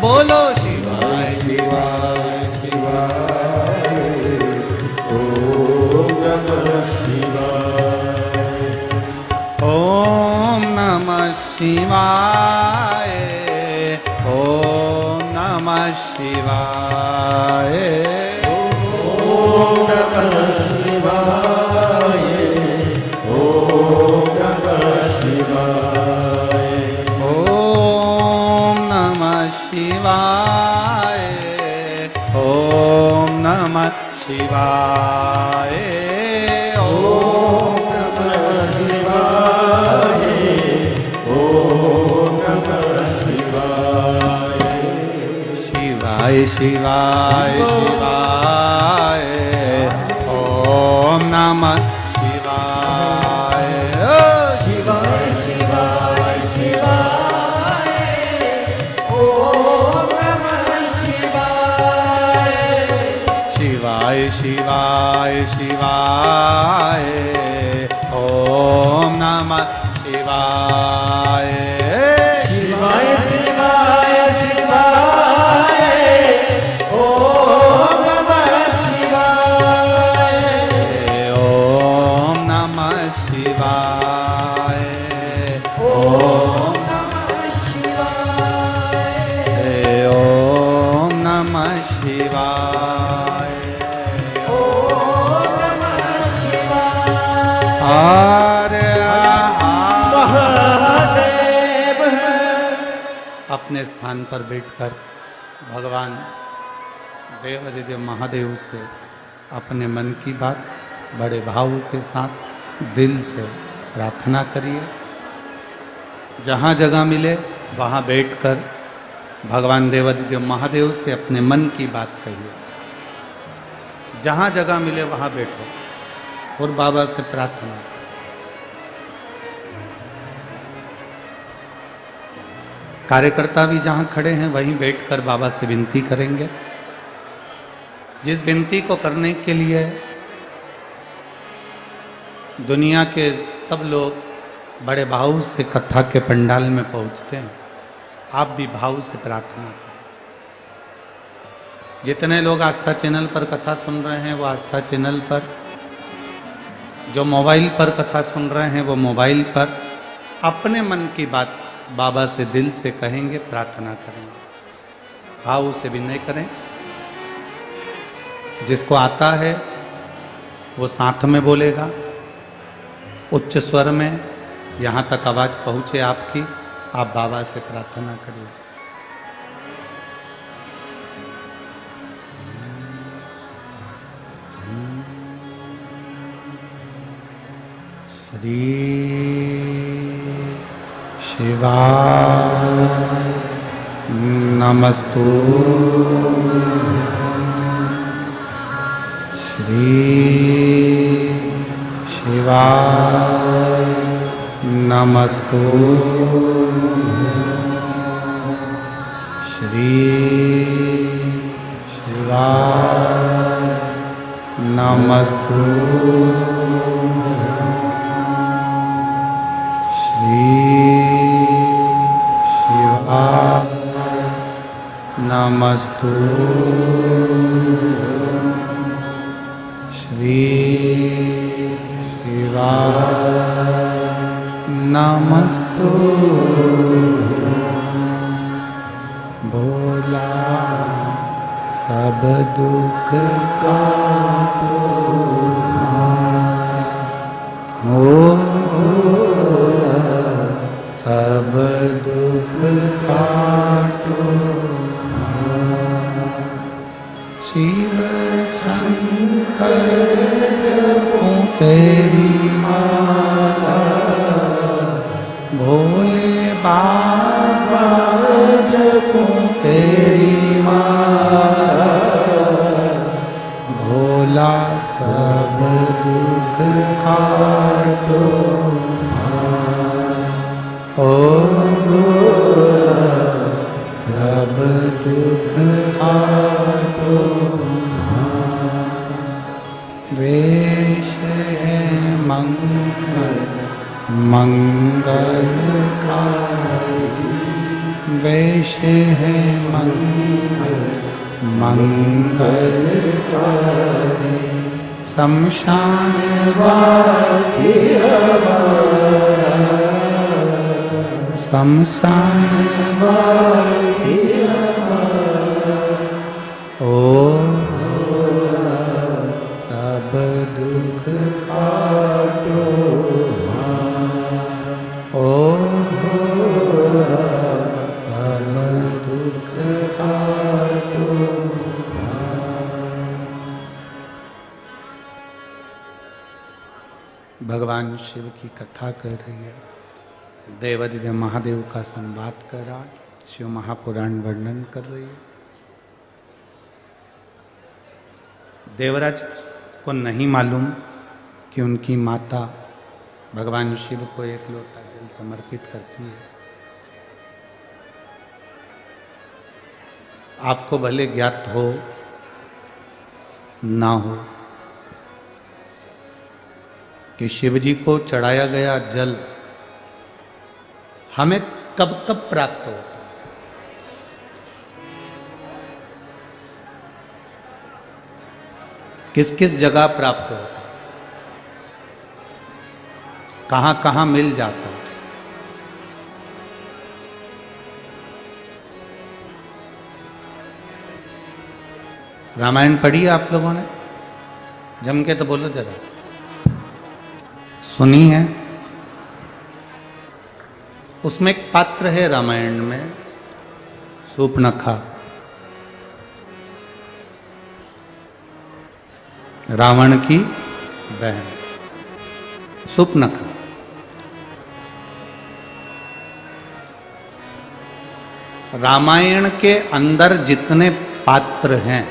बोलो शिवाय शिवाय शिवाय, ओम नमः शिवाय। ओम नमः शिवाय, ओम नमः शिवाय। ओम नमः शिवाय, ओम नमः शिवाय। ओम नमः शिवाय, ओम नमः शिवाय। ओम नमः शिवाय, ओम नमः शिवाय। शिवाय शिवाय शिवाय, ओम नमः शिवाय। शिवाय शिवाय शिवाय, ओम नमः शिवाय। शिवाय शिवाय शिवाय, ओम नमः शिवाय। शिवाय शिवाय शिवाय, ओम नमः शिवाय। ओम नमः शिवाय, ओम नमः शिवाय। ओम नमः शिवाय। ओम नमः शिवाय। हरे महादेव। अपने स्थान पर बैठकर भगवान देवादिदेव महादेव से अपने मन की बात बड़े भाव के साथ दिल से प्रार्थना करिए। जहाँ जगह मिले वहाँ बैठकर भगवान देवादिदेव महादेव से अपने मन की बात कहिए। जहाँ जगह मिले वहाँ बैठो और बाबा से प्रार्थना। कार्यकर्ता भी जहाँ खड़े हैं वहीं बैठकर बाबा से विनती करेंगे। जिस विनती को करने के लिए दुनिया के सब लोग बड़े भाव से कथा के पंडाल में पहुँचते हैं, आप भी भाव से प्रार्थना करें। जितने लोग आस्था चैनल पर कथा सुन रहे हैं वो आस्था चैनल पर जो मोबाइल पर कथा सुन रहे हैं वो मोबाइल पर अपने मन की बात बाबा से दिल से कहेंगे, प्रार्थना करेंगे, भाव से विनय करें। जिसको आता है वो साथ में बोलेगा, उच्च स्वर में, यहाँ तक आवाज पहुँचे आपकी, आप बाबा से प्रार्थना करिए। श्री शिवाय नमस्तु, श्री शिवाय नमस्तु, श्री शिवाय नमस्तु, श्री शिवाय नमस्तु, श्री शिवाय नमस्तु। भोला सब दुख काटो, सब दुख काटो, शिव शंकर जपो तेरी माला, भोले बाबा जपो तेरी माला, भोला सब दुख काटो, ओ सब दुख काटो। वेश है मंगल मंगलकारी, वेश है मंगल मंगलकारी, शमशान वासी हमारा, शमशान वासी हमारा, ओ सब दुख काटो, ओ सब दुख काटो। भगवान शिव की कथा कर रही है, देवादिदेव महादेव का संवाद कर रहा है, शिव महापुराण वर्णन कर रही है। देवराज को नहीं मालूम कि उनकी माता भगवान शिव को एक लोटा जल समर्पित करती है। आपको भले ज्ञात हो ना हो कि शिव जी को चढ़ाया गया जल हमें कब कब प्राप्त होता है। किस किस जगह प्राप्त होता है, कहां कहां मिल जाता है। रामायण पढ़ी है आप लोगों ने? जम के तो बोलो जरा। सुनी है? उसमें एक पात्र है रामायण में, शूर्पणखा, रावण की बहन शूर्पणखा। रामायण के अंदर जितने पात्र हैं,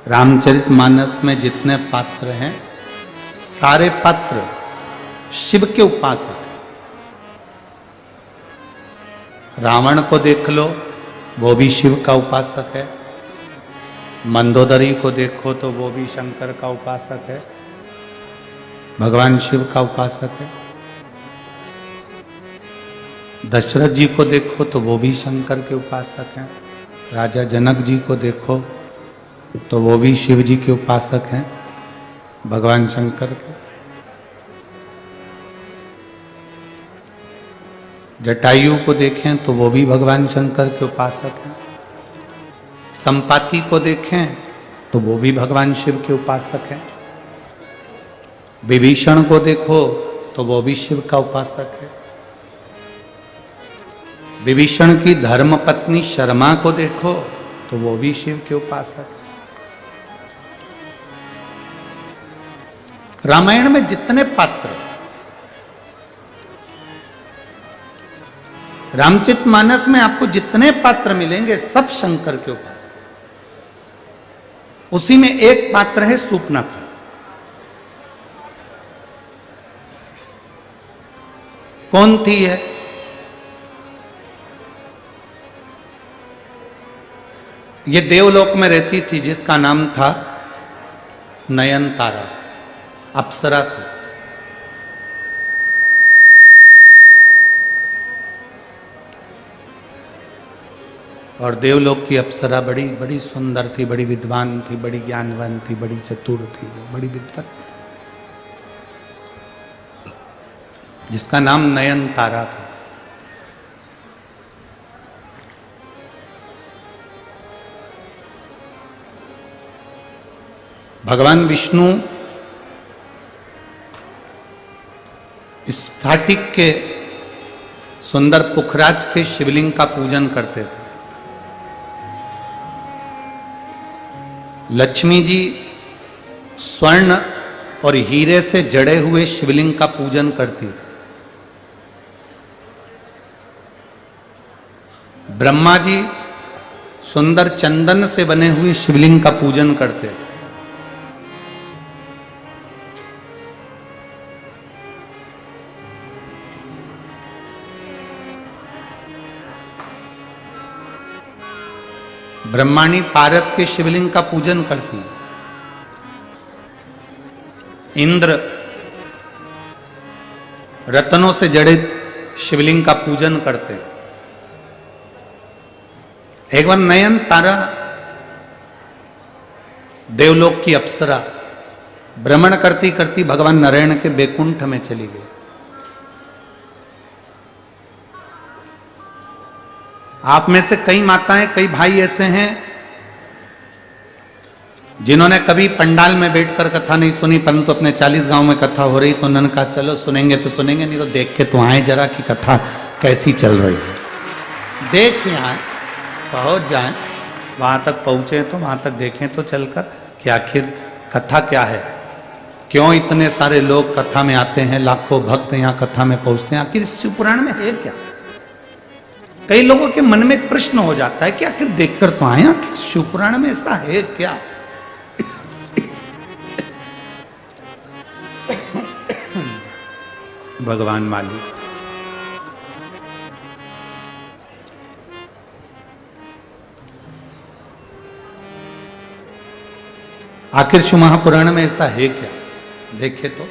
रामचरितमानस में जितने पात्र हैं, सारे पात्र शिव के उपासक हैं। रावण को देख लो, वो भी शिव का उपासक है। मंदोदरी को देखो तो वो भी शंकर का उपासक है, भगवान शिव का उपासक है। दशरथ जी को देखो तो वो भी शंकर के उपासक हैं। राजा जनक जी को देखो तो वो भी शिव जी के उपासक हैं। भगवान शंकर के। जटायु को देखें तो वो भी भगवान शंकर के उपासक हैं। संपाति को देखें तो वो भी भगवान शिव के उपासक हैं। विभीषण को देखो तो वो भी शिव का उपासक है। विभीषण की धर्म पत्नी शर्मा को देखो तो वो भी शिव के उपासक है। रामायण में जितने पात्र, रामचरितमानस में आपको जितने पात्र मिलेंगे सब शंकर के उपासक। उसी में एक पात्र है सूर्पनखा। कौन थी है? ये देवलोक में रहती थी जिसका नाम था नयनतारा, अप्सरा थी। और देवलोक की अप्सरा बड़ी बड़ी सुंदर थी, बड़ी विद्वान थी, बड़ी ज्ञानवान थी, बड़ी चतुर थी, बड़ी विद्वत, जिसका नाम नयनतारा था। भगवान विष्णु स्फाटिक के सुंदर पुखराज के शिवलिंग का पूजन करते थे। लक्ष्मी जी स्वर्ण और हीरे से जड़े हुए शिवलिंग का पूजन करती थी। ब्रह्मा जी सुंदर चंदन से बने हुए शिवलिंग का पूजन करते थे। ब्रह्माणी पारत के शिवलिंग का पूजन करती है। इंद्र रत्नों से जड़ित शिवलिंग का पूजन करते हैं। एक बार नयनतारा देवलोक की अप्सरा भ्रमण करती करती भगवान नारायण के बैकुंठ में चली गई। आप में से कई माताएं, कई भाई ऐसे हैं जिन्होंने कभी पंडाल में बैठकर कथा नहीं सुनी, परंतु अपने 40 गांव में कथा हो रही तो उन्होंने कहा चलो सुनेंगे तो सुनेंगे, नहीं तो देख के तो आए जरा कि कथा कैसी चल रही है। देख के आए, पहुंच जाएं, वहां तक पहुंचे तो वहां तक देखें तो चलकर कि आखिर कथा क्या है, क्यों इतने सारे लोग कथा में आते हैं, लाखों भक्त यहाँ कथा में पहुंचते हैं, आखिर शिव पुराण में है क्या। कई लोगों के मन में एक प्रश्न हो जाता है कि आखिर देखकर तो आए, आखिर शिव पुराण में ऐसा है क्या। भगवान मालिक आखिर शिव महापुराण में ऐसा है क्या। देखे तो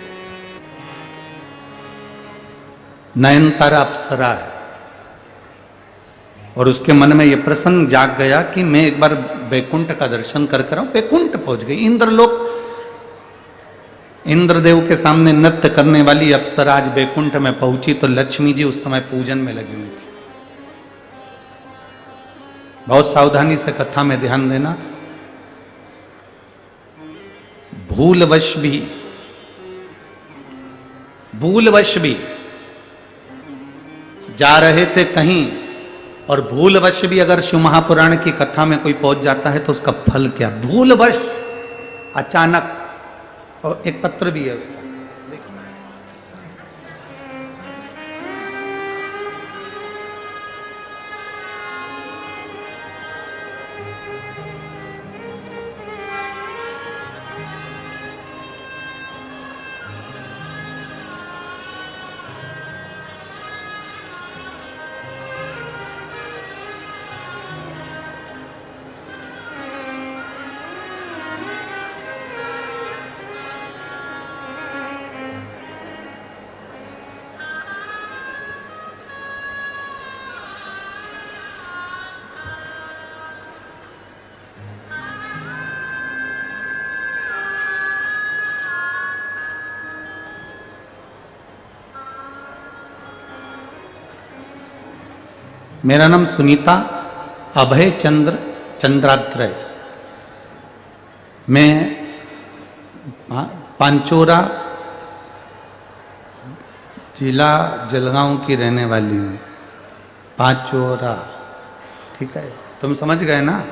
नयनतारा अप्सरा है और उसके मन में यह प्रसंग जाग गया कि मैं एक बार बैकुंठ का दर्शन कर कर आऊं। बैकुंठ पहुंच गई। इंद्रलोक, इंद्रदेव के सामने नृत्य करने वाली अप्सरा आज बैकुंठ में पहुंची तो लक्ष्मी जी उस समय पूजन में लगी हुई थी। बहुत सावधानी से कथा में ध्यान देना। भूलवश भी जा रहे थे कहीं और भूलवश भी अगर शिव महापुराण की कथा में कोई पहुंच जाता है तो उसका फल क्या। भूलवश, अचानक, और एक पत्र भी है उसका, मेरा नाम सुनीता अभय चंद्रात्रय। मैं पांचोरा जिला जलगांव की रहने वाली हूँ। पांचोरा, ठीक है, तुम समझ गए ना?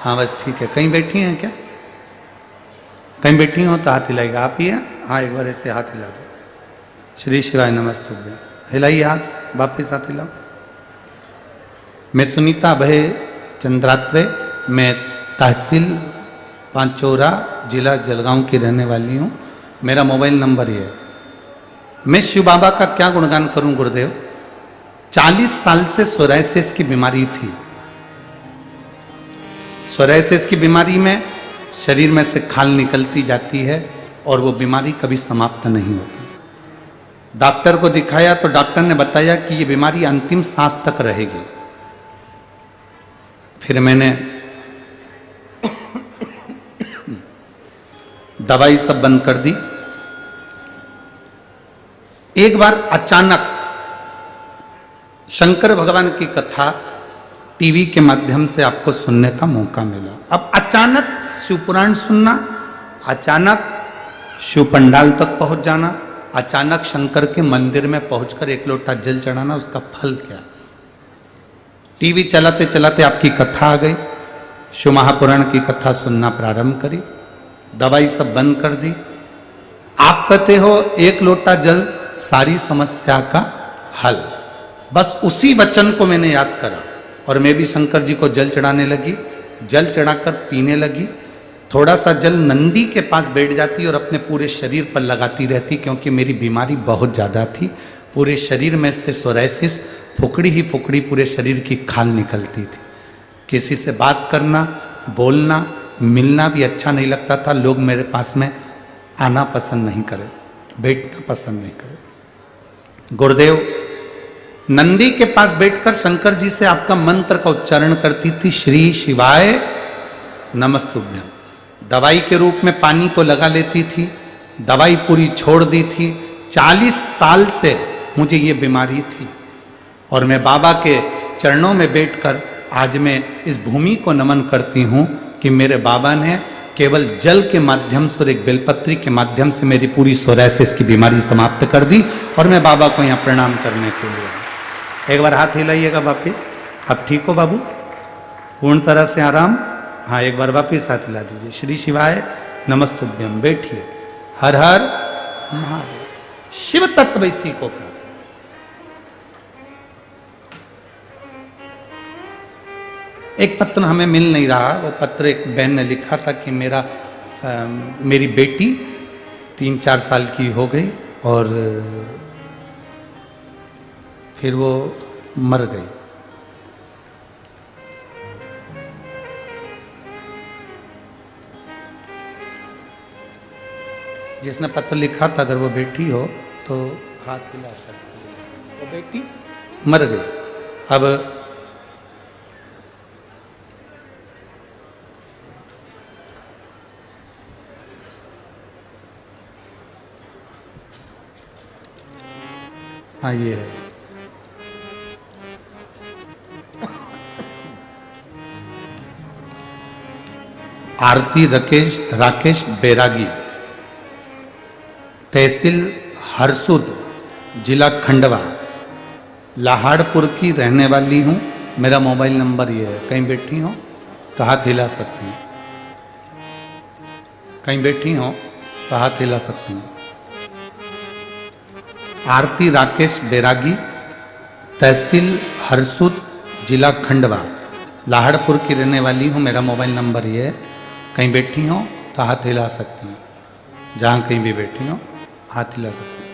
हाँ बस ठीक है। कहीं बैठी हैं क्या? कहीं बैठी हो तो हाथ हिलाइएगा। आप ही हैं? हाँ, एक बार ऐसे हाथ हिला दो। श्री शिवाय नमस्तुभ्यं। हिलाइए हाथ, वापिस हाथ हिलाओ। मैं सुनीता अभय चंद्रात्रे, मैं तहसील पांचोरा जिला जलगांव की रहने वाली हूँ। मेरा मोबाइल नंबर ये है। मैं शिव बाबा का क्या गुणगान करूं गुरुदेव। 40 साल से सोरायसिस की बीमारी थी। सोरायसिस की बीमारी में शरीर में से खाल निकलती जाती है और वो बीमारी कभी समाप्त नहीं होती। डॉक्टर को दिखाया तो डॉक्टर ने बताया कि ये बीमारी अंतिम सांस तक रहेगी। फिर मैंने दवाई सब बंद कर दी। एक बार अचानक शंकर भगवान की कथा टीवी के माध्यम से आपको सुनने का मौका मिला। अब अचानक शिव पुराण सुनना, अचानक शिव पंडाल तक पहुंच जाना, अचानक शंकर के मंदिर में पहुंचकर एक लोटा जल चढ़ाना, उसका फल क्या? टीवी चलाते चलाते आपकी कथा आ गई। शिव महापुराण की कथा सुनना प्रारंभ करी। दवाई सब बंद कर दी। आप कहते हो एक लोटा जल सारी समस्या का हल। बस उसी वचन को मैंने याद करा और मैं भी शंकर जी को जल चढ़ाने लगी। जल चढ़ाकर पीने लगी। थोड़ा सा जल नंदी के पास बैठ जाती और अपने पूरे शरीर पर लगाती रहती, क्योंकि मेरी बीमारी बहुत ज़्यादा थी। पूरे शरीर में से सोरायसिस फुकड़ी ही फुकड़ी पूरे शरीर की खाल निकलती थी। किसी से बात करना, बोलना, मिलना भी अच्छा नहीं लगता था। लोग मेरे पास में आना पसंद नहीं करे, बैठना पसंद नहीं करे। गुरुदेव नंदी के पास बैठकर शंकर जी से आपका मंत्र का उच्चारण करती थी, श्री शिवाय नमस्तुभ्यं। दवाई के रूप में पानी को लगा लेती थी। दवाई पूरी छोड़ दी थी। 40 साल से मुझे ये बीमारी थी और मैं बाबा के चरणों में बैठकर आज मैं इस भूमि को नमन करती हूँ कि मेरे बाबा ने केवल जल के माध्यम से और एक बेलपत्री के माध्यम से मेरी पूरी सोरायसिस की बीमारी समाप्त कर दी और मैं बाबा को यहाँ प्रणाम करने के लिए। एक बार हाथ हिलाइएगा वापिस। अब ठीक हो बाबू? पूर्ण तरह से आराम? हाँ, एक बार वापिस हाथ हिला दीजिए। श्री शिवाय नमस्तुभ्यं। बैठिए। हर हर महादेव। शिव तत्व इसी को कहते। एक पत्र हमें मिल नहीं रहा। वो पत्र एक बहन ने लिखा था कि मेरी बेटी 3-4 साल की हो गई और फिर वो मर गई। जिसने पत्र लिखा था, अगर वो बेटी हो तो हाथ हिला सकती है। वो बेटी मर गई। अब हाँ, ये है। आरती राकेश बैरागी, तहसील हरसुद, जिला खंडवा, लाहाड़पुर की रहने वाली हूँ। मेरा मोबाइल नंबर ये है। कहीं बैठी हो तो हाथ हिला सकती हैं। कहीं बैठी हो तो हाथ हिला सकती हैं। आरती राकेश बैरागी, तहसील हरसुद, जिला खंडवा, लाहड़पुर की रहने वाली हूँ। मेरा मोबाइल नंबर ये है। कहीं बैठी हो तो हाथ हिला सकती हैं। जहाँ कहीं भी बैठी हो हाथ हिला सकती हैं।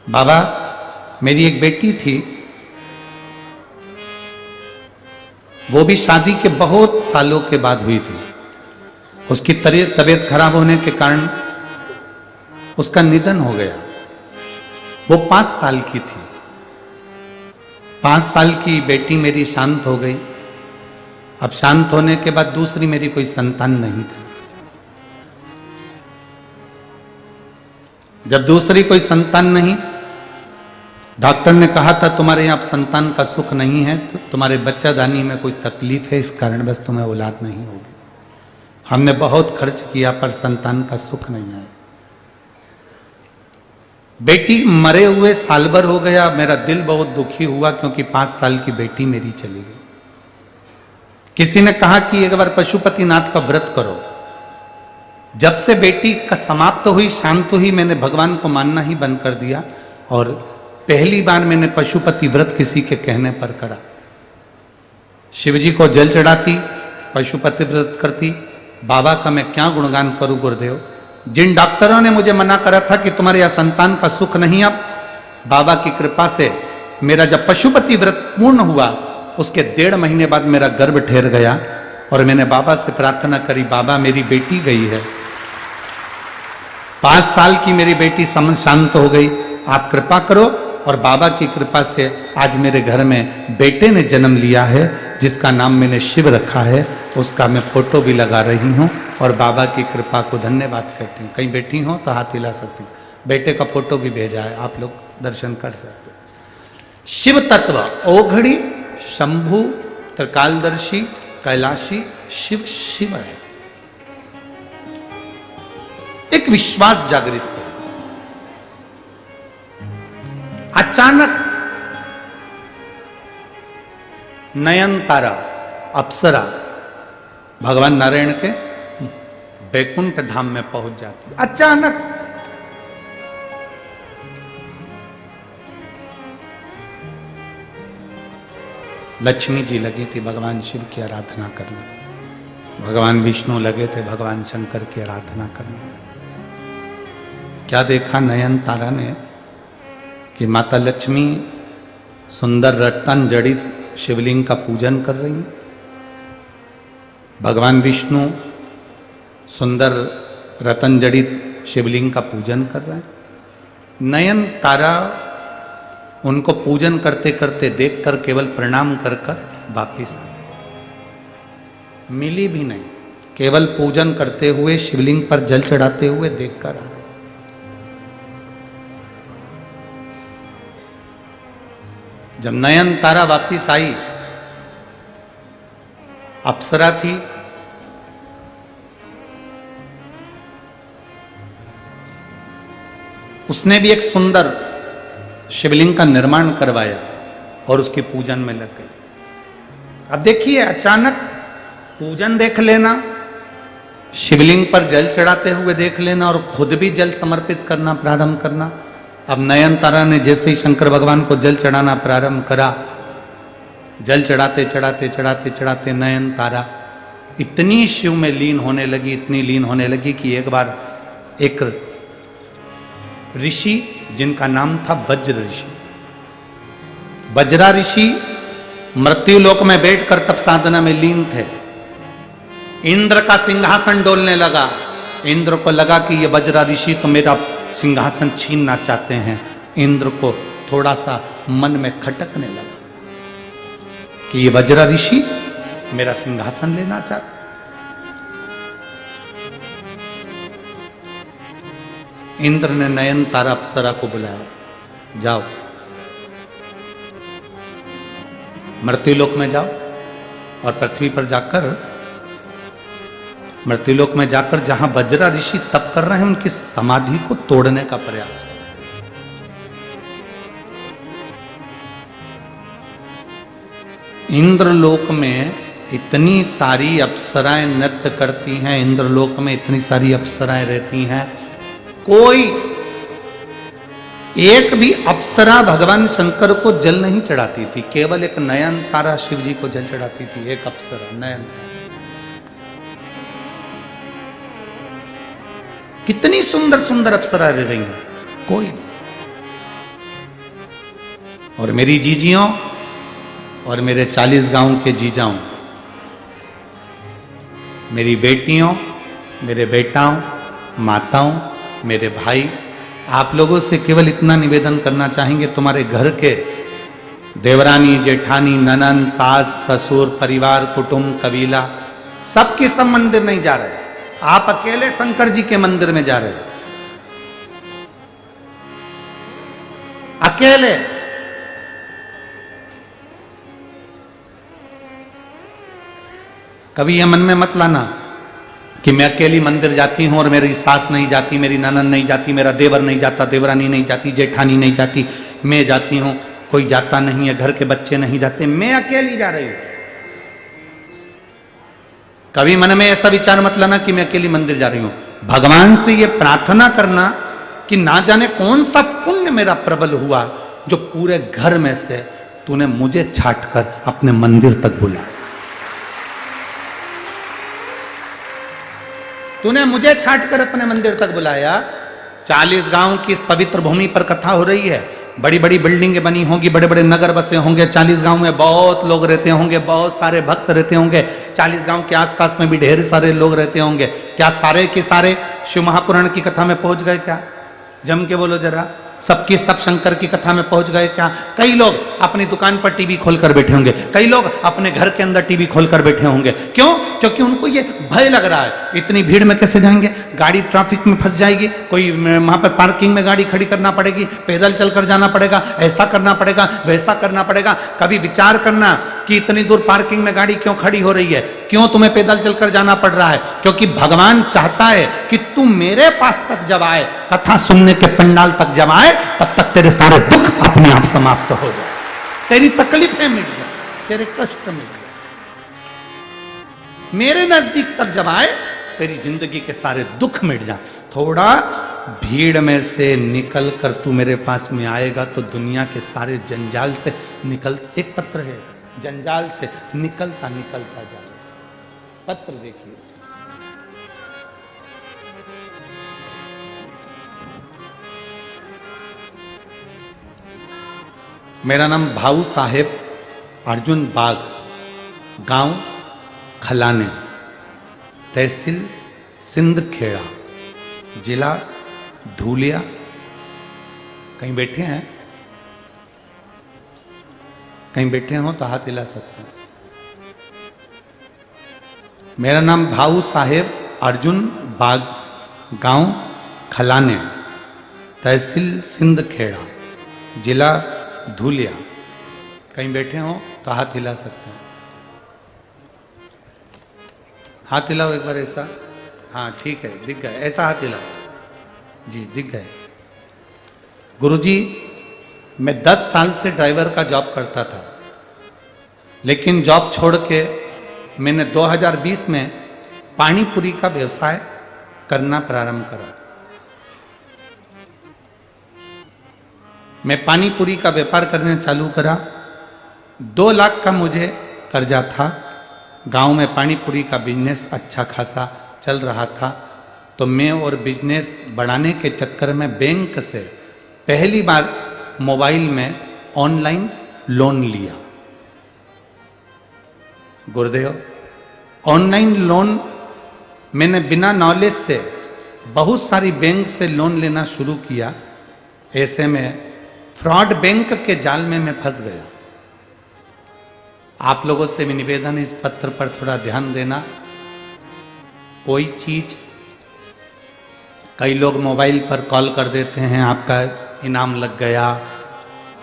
बाबा, मेरी एक बेटी थी, वो भी शादी के बहुत सालों के बाद हुई थी। उसकी तबीयत खराब होने के कारण उसका निधन हो गया। वो 5 साल की थी। 5 साल की बेटी मेरी शांत हो गई। अब शांत होने के बाद दूसरी मेरी कोई संतान नहीं थी। जब दूसरी कोई संतान नहीं डॉक्टर ने कहा था तुम्हारे यहाँ संतान का सुख नहीं है, तो तुम्हारे बच्चादानी में कोई तकलीफ है, इस कारण बस तुम्हें औलाद नहीं होगी। हमने बहुत खर्च किया पर संतान का सुख नहीं है। बेटी मरे हुए साल भर हो गया, मेरा दिल बहुत दुखी हुआ क्योंकि 5 साल की बेटी मेरी चली गई। किसी ने कहा कि एक बार पशुपतिनाथ का व्रत करो। जब से बेटी का समाप्त हुई, शांत हुई, मैंने भगवान को मानना ही बंद कर दिया और पहली बार मैंने पशुपति व्रत किसी के कहने पर करा। शिवजी को जल चढ़ाती, पशुपति व्रत करती। बाबा का मैं क्या गुणगान करूं गुरुदेव। जिन डॉक्टरों ने मुझे मना करा था कि तुम्हारे यहाँ संतान का सुख नहीं, अब बाबा की कृपा से मेरा जब पशुपति व्रत पूर्ण हुआ, उसके 1.5 महीने बाद मेरा गर्भ ठहर गया और मैंने बाबा से प्रार्थना करी, बाबा मेरी बेटी गई है, 5 साल की मेरी बेटी शांत हो गई, आप कृपा करो। और बाबा की कृपा से आज मेरे घर में बेटे ने जन्म लिया है, जिसका नाम मैंने शिव रखा है। उसका मैं फोटो भी लगा रही हूँ और बाबा की कृपा को धन्यवाद करती हूँ। कहीं बेटी हो तो हाथ हिला सकती हूँ। बेटे का फोटो भी भेजा है, आप लोग दर्शन कर सकते हो। शिव तत्व ओघड़ी, शंभु, त्रिकालदर्शी, कैलाशी, शिव शिव है। एक विश्वास जागृत करें। अचानक नयनतारा अप्सरा भगवान नारायण के बैकुंठ धाम में पहुंच जाती है। अचानक लक्ष्मी जी लगी थी भगवान शिव की आराधना करने, भगवान विष्णु लगे थे भगवान शंकर की आराधना करने। क्या देखा नयनतारा ने कि माता लक्ष्मी सुंदर रत्न जड़ित शिवलिंग का पूजन कर रही हैं, भगवान विष्णु सुंदर रत्न जड़ित शिवलिंग का पूजन कर रहे हैं। नयनतारा उनको पूजन करते करते देखकर केवल प्रणाम कर कर वापिस आ गई, मिली भी नहीं, केवल पूजन करते हुए शिवलिंग पर जल चढ़ाते हुए देखकर आ। जब नयनतारा वापिस आई, अप्सरा थी, उसने भी एक सुंदर शिवलिंग का निर्माण करवाया और उसके पूजन में लग गई। अब देखिए, अचानक पूजन देख लेना, शिवलिंग पर जल चढ़ाते हुए देख लेना और खुद भी जल समर्पित करना प्रारंभ करना। अब नयनतारा ने जैसे ही शंकर भगवान को जल चढ़ाना प्रारंभ करा, जल चढ़ाते चढ़ाते चढ़ाते चढ़ाते नयनतारा इतनी शिव में लीन होने लगी, इतनी लीन होने लगी कि एक बार एक ऋषि जिनका नाम था वज्र ऋषि, वज्रा ऋषि मृत्युलोक में बैठकर तप साधना में लीन थे। इंद्र का सिंहासन डोलने लगा। इंद्र को लगा कि ये वज्रा ऋषि तो मेरा सिंहासन छीनना चाहते हैं। इंद्र को थोड़ा सा मन में खटकने लगा कि ये वज्रा ऋषि मेरा सिंहासन लेना चाहते। इंद्र ने नयनतारा अप्सरा को बुलाया, जाओ मृत्युलोक में जाओ और पृथ्वी पर जाकर, मृत्युलोक में जाकर जहां वज्रा ऋषि तप कर रहे हैं उनकी समाधि को तोड़ने का प्रयास करो। इंद्रलोक में इतनी सारी अप्सराएं नृत्य करती हैं, इंद्रलोक में इतनी सारी अप्सराएं रहती हैं, कोई एक भी अप्सरा भगवान शंकर को जल नहीं चढ़ाती थी। केवल एक नयनतारा शिव जी को जल चढ़ाती थी, एक अप्सरा नयनतारा। कितनी सुंदर सुंदर अप्सरा रह रही हैं, कोई नहीं। और मेरी जीजियों और मेरे 40 गांव के जीजाओं, मेरी बेटियों, मेरे बेटाओं, माताओं, मेरे भाई, आप लोगों से केवल इतना निवेदन करना चाहेंगे, तुम्हारे घर के देवरानी, जेठानी, ननन, सास, ससुर, परिवार, कुटुंब, कबीला, सबके सब मंदिर नहीं जा रहे, आप अकेले शंकर जी के मंदिर में जा रहे हो, अकेले। कभी ये मन में मत लाना कि मैं अकेली मंदिर जाती हूं और मेरी सास नहीं जाती, मेरी ननद नहीं जाती, मेरा देवर नहीं जाता, देवरानी नहीं जाती, जेठानी नहीं जाती, मैं जाती हूं, कोई जाता नहीं है, घर के बच्चे नहीं जाते, मैं अकेली जा रही हूं। कभी मन में ऐसा विचार मत लाना कि मैं अकेली मंदिर जा रही हूं। भगवान से ये प्रार्थना करना कि ना जाने कौन सा पुण्य मेरा प्रबल हुआ जो पूरे घर में से तूने मुझे छाट कर अपने मंदिर तक बुलाया। तूने मुझे छाट कर अपने मंदिर तक बुलाया। 40 गांव की इस पवित्र भूमि पर कथा हो रही है। बड़ी बड़ी बिल्डिंगें बनी होंगी, बड़े बड़े नगर बसे होंगे, 40 गांव में बहुत लोग रहते होंगे, बहुत सारे भक्त रहते होंगे, 40 गांव के आसपास में भी ढेर सारे लोग रहते होंगे। क्या सारे के सारे शिव महापुराण की कथा में पहुंच गए? क्या जम के बोलो जरा, सबकी सब शंकर की कथा में पहुंच गए क्या? कई लोग अपनी दुकान पर टीवी खोलकर बैठे होंगे, कई लोग अपने घर के अंदर टीवी खोलकर बैठे होंगे। क्यों? क्योंकि उनको ये भय लग रहा है, इतनी भीड़ में कैसे जाएंगे, गाड़ी ट्रैफिक में फंस जाएगी, कोई वहां पर पार्किंग में गाड़ी खड़ी करना पड़ेगी, पैदल चलकर जाना पड़ेगा, ऐसा करना पड़ेगा, वैसा करना पड़ेगा। कभी विचार करना कि इतनी दूर पार्किंग में गाड़ी क्यों खड़ी हो रही है, क्यों तुम्हें पैदल चलकर जाना पड़ रहा है? क्योंकि भगवान चाहता है कि तू मेरे पास तक जब आए, कथा सुनने के पंडाल तक जब आए, तब तक तेरे सारे दुख अपने आप समाप्त हो जाए, तेरी तकलीफें मिट जाए, तेरे कष्ट मिट जाए। मेरे नजदीक तक जब आए, तेरी जिंदगी के सारे दुख मिट जाए। थोड़ा भीड़ में से निकल कर तू मेरे पास में आएगा तो दुनिया के सारे जंजाल से निकल, एक पत्र है, जंजाल से निकलता निकलता जाए। पत्र देखिए, मेरा नाम भाऊ साहेब अर्जुन बाग, गांव खलाने, तहसील सिंदखेड़ा, जिला धूलिया। कहीं बैठे हैं? कहीं बैठे हो तो हाथ हिला सकते हैं। मेरा नाम भाऊ साहेब अर्जुन बाग, गांव खलाने, तहसील सिंदखेड़ा, जिला धूलिया। कहीं बैठे हो तो हाथ हिला सकते हैं। हाथ हिलाओ एक बार ऐसा। हाँ ठीक है, दिख गए, ऐसा हाथ हिलाओ जी, दिख गए। गुरुजी, मैं 10 साल से ड्राइवर का जॉब करता था, लेकिन जॉब छोड़ के मैंने 2020 में पानीपुरी का व्यवसाय करना प्रारंभ करा। मैं पानीपुरी का व्यापार करने चालू करा। 2 लाख का मुझे कर्जा था। गांव में पानीपुरी का बिजनेस अच्छा खासा चल रहा था, तो मैं और बिजनेस बढ़ाने के चक्कर में बैंक से पहली बार मोबाइल में ऑनलाइन लोन लिया। गुरुदेव, ऑनलाइन लोन मैंने बिना नॉलेज से बहुत सारी बैंक से लोन लेना शुरू किया। ऐसे में फ्रॉड बैंक के जाल में मैं फंस गया। आप लोगों से भी निवेदन है, इस पत्र पर थोड़ा ध्यान देना। कोई चीज, कई लोग मोबाइल पर कॉल कर देते हैं, आपका इनाम लग गया,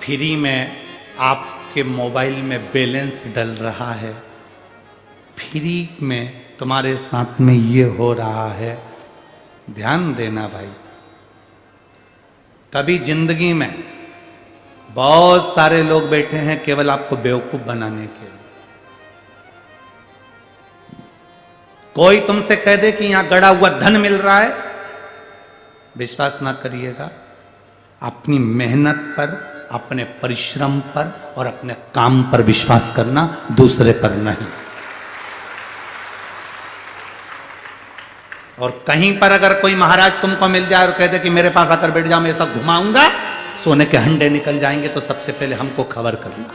फ्री में आपके मोबाइल में बैलेंस डल रहा है, फ्री में तुम्हारे साथ में ये हो रहा है। ध्यान देना भाई, कभी जिंदगी में बहुत सारे लोग बैठे हैं केवल आपको बेवकूफ बनाने के लिए। कोई तुमसे कह दे कि यहां गड़ा हुआ धन मिल रहा है, विश्वास ना करिएगा। अपनी मेहनत पर, अपने परिश्रम पर और अपने काम पर विश्वास करना, दूसरे पर नहीं। और कहीं पर अगर कोई महाराज तुमको मिल जाए और कह दे कि मेरे पास आकर बैठ जाओ, मैं ऐसा घुमाऊंगा, सोने के हंडे निकल जाएंगे, तो सबसे पहले हमको खबर करना।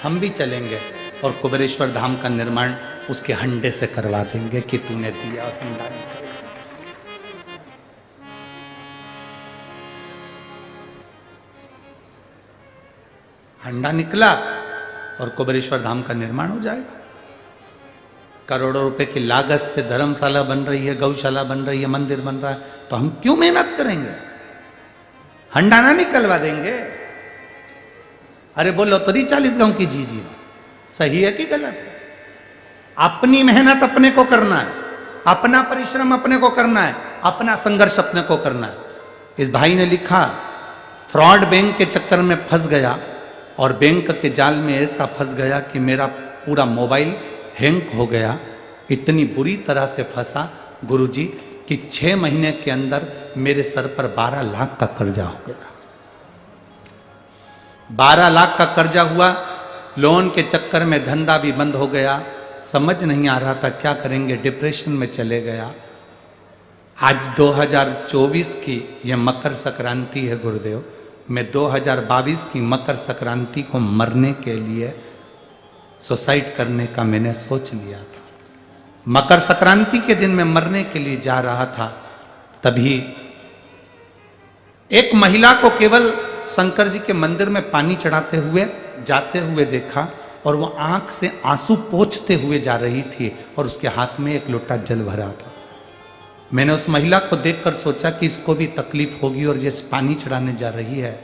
हम भी चलेंगे और कुबेरेश्वर धाम का निर्माण उसके हंडे से करवा देंगे कि तूने दिया और हंडा निकल। हंडा निकला और कुबेरेश्वर धाम का निर्माण हो जाएगा। करोड़ों रुपए की लागत से धर्मशाला बन रही है, गौशाला बन रही है, मंदिर बन रहा है, तो हम क्यों मेहनत करेंगे? हंडा ना निकलवा देंगे? अरे बोलो तो 40 गांव की जी, सही है कि गलत है? अपनी मेहनत अपने को करना है, अपना परिश्रम अपने को करना है, अपना संघर्ष अपने को करना है। इस भाई ने लिखा, फ्रॉड बैंक के चक्कर में फंस गया और बैंक के जाल में ऐसा फंस गया कि मेरा पूरा मोबाइल हैंग हो गया। इतनी बुरी तरह से फंसा गुरुजी कि 6 महीने के अंदर मेरे सर पर 12 लाख का कर्जा हो गया। 12 लाख का कर्जा हुआ, लोन के चक्कर में धंधा भी बंद हो गया, समझ नहीं आ रहा था क्या करेंगे, डिप्रेशन में चले गया। आज 2024 की यह मकर संक्रांति है गुरुदेव, मैं 2022 की मकर संक्रांति को मरने के लिए सुसाइड करने का मैंने सोच लिया था। मकर संक्रांति के दिन मैं मरने के लिए जा रहा था, तभी एक महिला को केवल शंकर जी के मंदिर में पानी चढ़ाते हुए जाते हुए देखा और वो आंख से आंसू पोंछते हुए जा रही थी और उसके हाथ में एक लोटा जल भरा था। मैंने उस महिला को देखकर सोचा कि इसको भी तकलीफ होगी और ये पानी चढ़ाने जा रही है।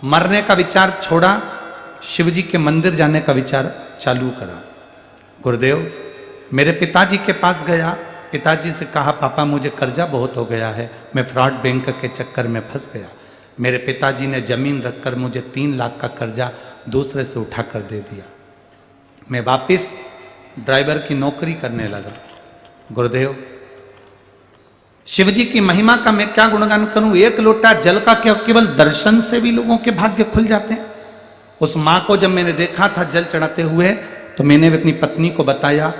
मरने का विचार छोड़ा, शिवजी के मंदिर जाने का विचार चालू करा। गुरुदेव, मेरे पिताजी के पास गया, पिताजी से कहा पापा मुझे कर्जा बहुत हो गया है, मैं फ्रॉड बैंक के चक्कर में फंस गया। मेरे पिताजी ने जमीन रखकर मुझे 3 लाख का कर्जा दूसरे से उठा कर दे दिया। मैं वापस ड्राइवर की नौकरी करने लगा। गुरुदेव, शिवजी की महिमा का मैं क्या गुणगान करूं, एक लोटा जल का क्या केवल दर्शन से भी लोगों के भाग्य खुल जाते हैं। उस माँ को जब मैंने देखा था जल चढ़ाते हुए तो मैंने अपनी पत्नी को बताया,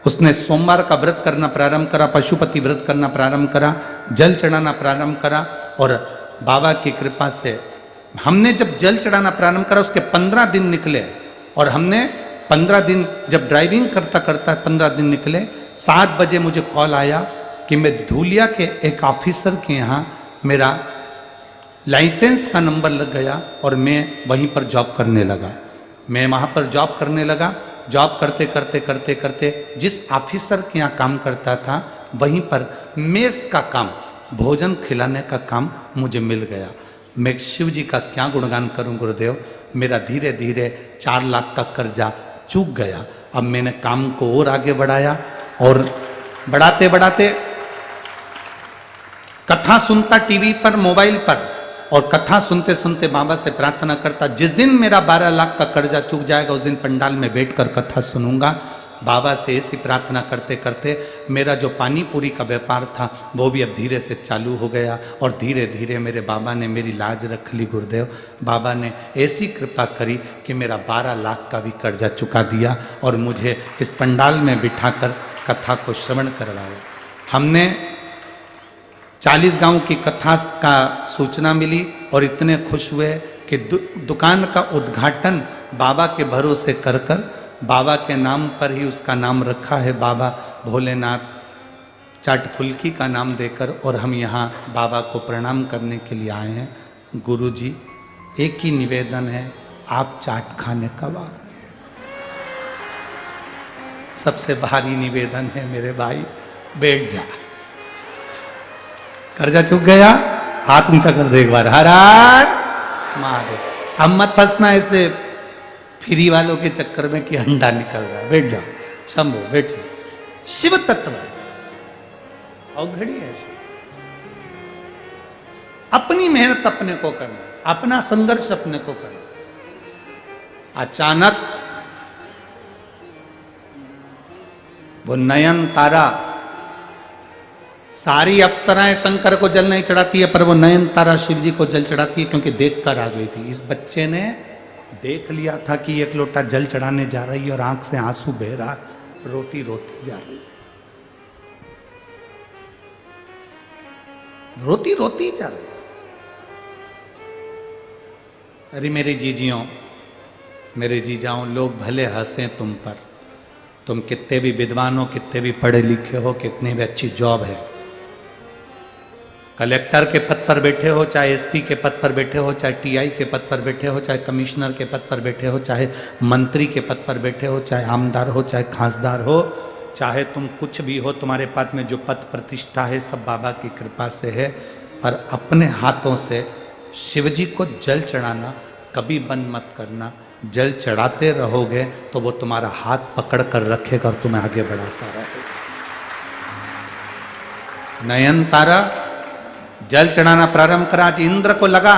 उसने सोमवार का व्रत करना प्रारंभ करा, पशुपति व्रत करना प्रारंभ करा, जल चढ़ाना प्रारंभ करा और बाबा की कृपा से हमने जब जल चढ़ाना प्रारंभ करा उसके 15 दिन निकले और हमने 15 दिन जब ड्राइविंग करता करता 15 दिन निकले। 7 बजे मुझे कॉल आया कि मैं धूलिया के एक ऑफिसर के यहाँ मेरा लाइसेंस का नंबर लग गया और मैं वहीं पर जॉब करने लगा। मैं वहाँ पर जॉब करने लगा। जॉब करते करते करते करते जिस ऑफिसर के यहाँ काम करता था वहीं पर मेस का काम, भोजन खिलाने का काम मुझे मिल गया। मैं शिव जी का क्या गुणगान करूं गुरुदेव, मेरा धीरे धीरे 4 लाख का कर्जा चूक गया। अब मैंने काम को और आगे बढ़ाया और बढ़ाते बढ़ाते कथा सुनता टीवी पर, मोबाइल पर, और कथा सुनते सुनते बाबा से प्रार्थना करता जिस दिन मेरा 12 लाख का कर्जा चूक जाएगा उस दिन पंडाल में बैठकर कथा सुनूंगा। बाबा से ऐसी प्रार्थना करते करते मेरा जो पानी पूरी का व्यापार था वो भी अब धीरे से चालू हो गया और धीरे धीरे मेरे बाबा ने मेरी लाज रख ली। गुरुदेव, बाबा ने ऐसी कृपा करी कि मेरा 12 लाख का भी कर्जा चुका दिया और मुझे इस पंडाल में बिठाकर कथा को श्रवण करवाया। हमने 40 गांव की कथा का सूचना मिली और इतने खुश हुए कि दुकान का उद्घाटन बाबा के भरोसे कर कर बाबा के नाम पर ही उसका नाम रखा है, बाबा भोलेनाथ चाट फुल्की का नाम देकर, और हम यहाँ बाबा को प्रणाम करने के लिए आए हैं। गुरु जी, एक ही निवेदन है, आप चाट खाने कब आओ। सबसे भारी निवेदन है मेरे भाई, बैठ जा। कर्जा चुक गया, हाथ ऊंचा कर दे एक बार, हर हर महादेव। अब मत फंसना ऐसे फ्री वालों के चक्कर में कि अंडा निकल रहा है। बैठ जाओ, शंभो बैठिए। शिव तत्व है, अवघड़ी है। अपनी मेहनत अपने को करना, अपना संघर्ष अपने को करना। अचानक वो नयन तारा, सारी अप्सराएं शंकर को जल नहीं चढ़ाती है पर वो नयन तारा शिव जी को जल चढ़ाती है, क्योंकि देख कर आ गई थी। इस बच्चे ने देख लिया था कि एक लोटा जल चढ़ाने जा रही है और आंख से आंसू बह रहा, रोती रोती जा रही, रोती रोती जा रही। अरे मेरे जीजियों, मेरे जीजाओं, लोग भले हंसे तुम पर, तुम कितने भी विद्वान हो, कितने भी पढ़े लिखे हो, कितनी भी अच्छी जॉब है, कलेक्टर के पद पर बैठे हो, चाहे एसपी के पद पर बैठे हो, चाहे टीआई के पद पर बैठे हो, चाहे कमिश्नर के पद पर बैठे हो, चाहे मंत्री के पद पर बैठे हो, चाहे आमदार हो, चाहे खासदार हो, चाहे तुम कुछ भी हो, तुम्हारे पद में जो पद प्रतिष्ठा है सब बाबा की कृपा से है। पर अपने हाथों से शिवजी को जल चढ़ाना कभी बंद मत करना। जल चढ़ाते रहोगे तो वो तुम्हारा हाथ पकड़ कर रखेगा और तुम्हें आगे बढ़ाता रहेगा। नयन तारा जल चढ़ाना प्रारंभ करा। आज इंद्र को लगा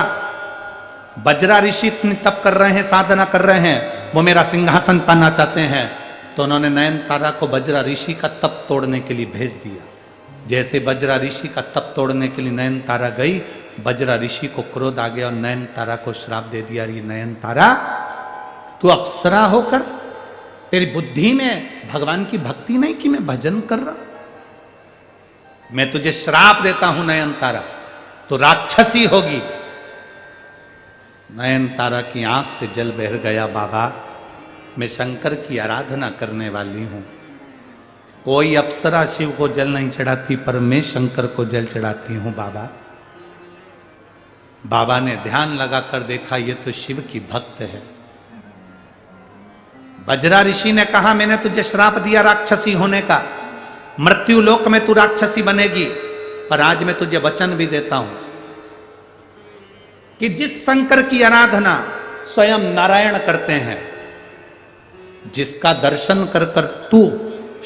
वज्रा ऋषि इतनी तप कर रहे हैं, साधना कर रहे हैं, वो मेरा सिंहासन पाना चाहते हैं, तो उन्होंने नयन तारा को वज्रा ऋषि का तप तोड़ने के लिए भेज दिया। जैसे वज्रा ऋषि का तप तोड़ने के लिए नयन तारा गई, वज्रा ऋषि को क्रोध आ गया और नयन तारा को श्राप दे दिया, ये नयन तारा तू अप्सरा होकर तेरी बुद्धि में भगवान की भक्ति नहीं कि मैं भजन कर रहा, मैं तुझे श्राप देता हूं नयन तारा, तो राक्षसी होगी। नयन तारा की आंख से जल बह गया, बाबा मैं शंकर की आराधना करने वाली हूं, कोई अप्सरा शिव को जल नहीं चढ़ाती पर मैं शंकर को जल चढ़ाती हूं बाबा। बाबा ने ध्यान लगाकर देखा ये तो शिव की भक्त है। वज्रा ऋषि ने कहा मैंने तुझे श्राप दिया राक्षसी होने का, मृत्यु लोक में तू राक्षसी बनेगी, पर आज मैं तुझे वचन भी देता हूं कि जिस शंकर की आराधना स्वयं नारायण करते हैं, जिसका दर्शन कर कर तू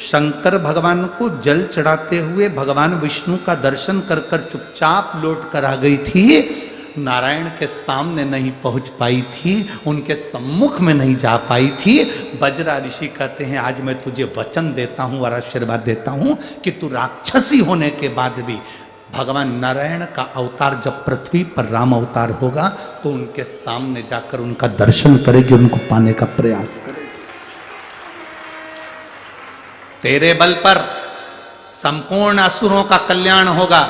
शंकर भगवान को जल चढ़ाते हुए भगवान विष्णु का दर्शन कर कर चुपचाप लौट कर आ गई थी, नारायण के सामने नहीं पहुंच पाई थी, उनके सम्मुख में नहीं जा पाई थी। वज्रा ऋषि कहते हैं आज मैं तुझे वचन देता हूं और आशीर्वाद देता हूं कि तू राक्षसी होने के बाद भी भगवान नारायण का अवतार जब पृथ्वी पर राम अवतार होगा तो उनके सामने जाकर उनका दर्शन करेगी, उनको पाने का प्रयास करेगी। तेरे बल पर संपूर्ण असुरों का कल्याण होगा,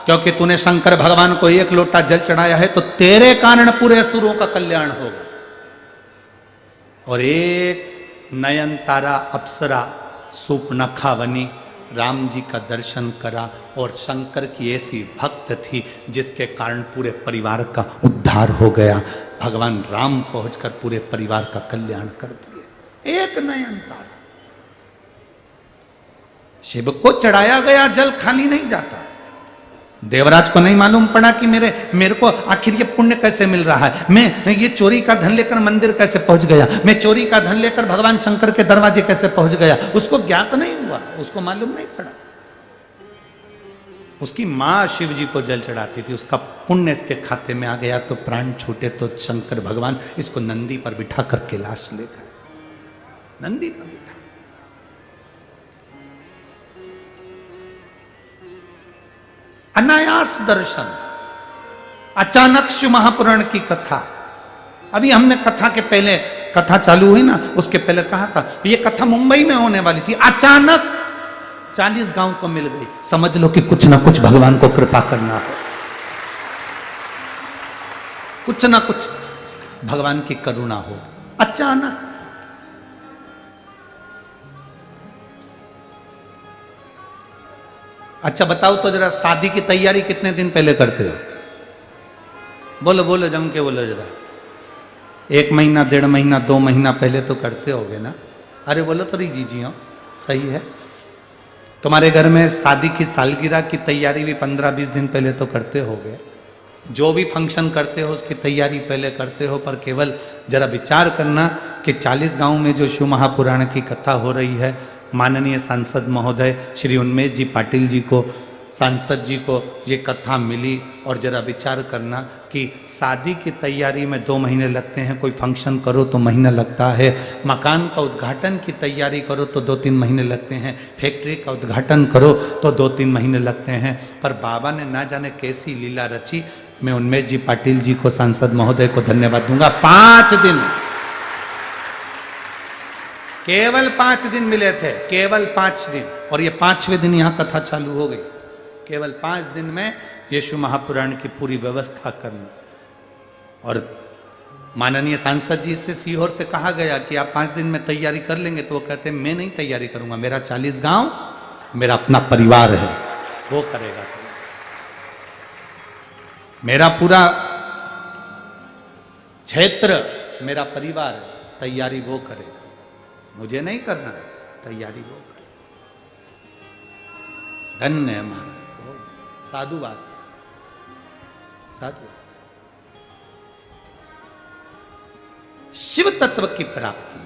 क्योंकि तूने शंकर भगवान को एक लोटा जल चढ़ाया है, तो तेरे कारण पूरे असुरों का कल्याण होगा। और एक नयन तारा अप्सरा सूपनखा बनी, राम जी का दर्शन करा, और शंकर की ऐसी भक्त थी जिसके कारण पूरे परिवार का उद्धार हो गया। भगवान राम पहुंचकर पूरे परिवार का कल्याण कर दिए। एक नयन तारा शिव को चढ़ाया गया जल खाली नहीं जाता। देवराज को नहीं मालूम पड़ा कि मेरे को आखिर ये पुण्य कैसे मिल रहा है, मैं ये चोरी का धन लेकर मंदिर कैसे पहुंच गया, मैं चोरी का धन लेकर भगवान शंकर के दरवाजे कैसे पहुंच गया, उसको ज्ञात नहीं हुआ, उसको मालूम नहीं पड़ा। उसकी माँ शिव जी को जल चढ़ाती थी, उसका पुण्य इसके खाते में आ गया तो प्राण छूटे, तो शंकर भगवान इसको नंदी पर बिठा कर कैलाश ले गए, नंदी पर बिठा। अनायास दर्शन, अचानक शिव महापुराण की कथा। अभी हमने कथा के पहले, कथा चालू हुई ना उसके पहले कहा था ये कथा मुंबई में होने वाली थी, अचानक 40 गांव को मिल गई। समझ लो कि कुछ ना कुछ भगवान को कृपा करना हो, कुछ ना कुछ भगवान की करुणा हो। अचानक अच्छा बताओ तो जरा, शादी की तैयारी कितने दिन पहले करते हो? बोलो बोलो, जम के बोलो जरा। 1 महीना, 1.5 महीना, 2 महीना पहले तो करते होगे ना? अरे बोलो तो रही जी हो, सही है। तुम्हारे घर में शादी की सालगिरह की तैयारी भी 15-20 दिन पहले तो करते होगे। जो भी फंक्शन करते हो उसकी तैयारी पहले करते हो, पर केवल जरा विचार करना कि 40 गांव में जो शिव महापुराण की कथा हो रही है, माननीय सांसद महोदय श्री उन्मेष जी पाटिल जी को, सांसद जी को ये कथा मिली, और जरा विचार करना कि शादी की तैयारी में 2 महीने लगते हैं, कोई फंक्शन करो तो महीना लगता है, मकान का उद्घाटन की तैयारी करो तो 2-3 महीने लगते हैं, फैक्ट्री का उद्घाटन करो तो 2-3 महीने लगते हैं। पर बाबा ने ना जाने कैसी लीला रची। मैं उन्मेष जी पाटिल जी को, सांसद महोदय को धन्यवाद दूंगा। 5 दिन, केवल 5 दिन मिले थे, केवल 5 दिन, और ये 5वें दिन यहाँ कथा चालू हो गई। केवल 5 दिन में यीशु महापुराण की पूरी व्यवस्था करना। और माननीय सांसद जी से, सीहोर से कहा गया कि आप 5 दिन में तैयारी कर लेंगे, तो वो कहते हैं मैं नहीं तैयारी करूंगा, मेरा 40 गांव मेरा अपना परिवार है, वो करेगा। मेरा पूरा क्षेत्र मेरा परिवार है, तैयारी वो करेगा, मुझे नहीं करना, तैयारी वो करे। धन्य है महाराज, साधु बात, साधु। शिव तत्व की प्राप्ति,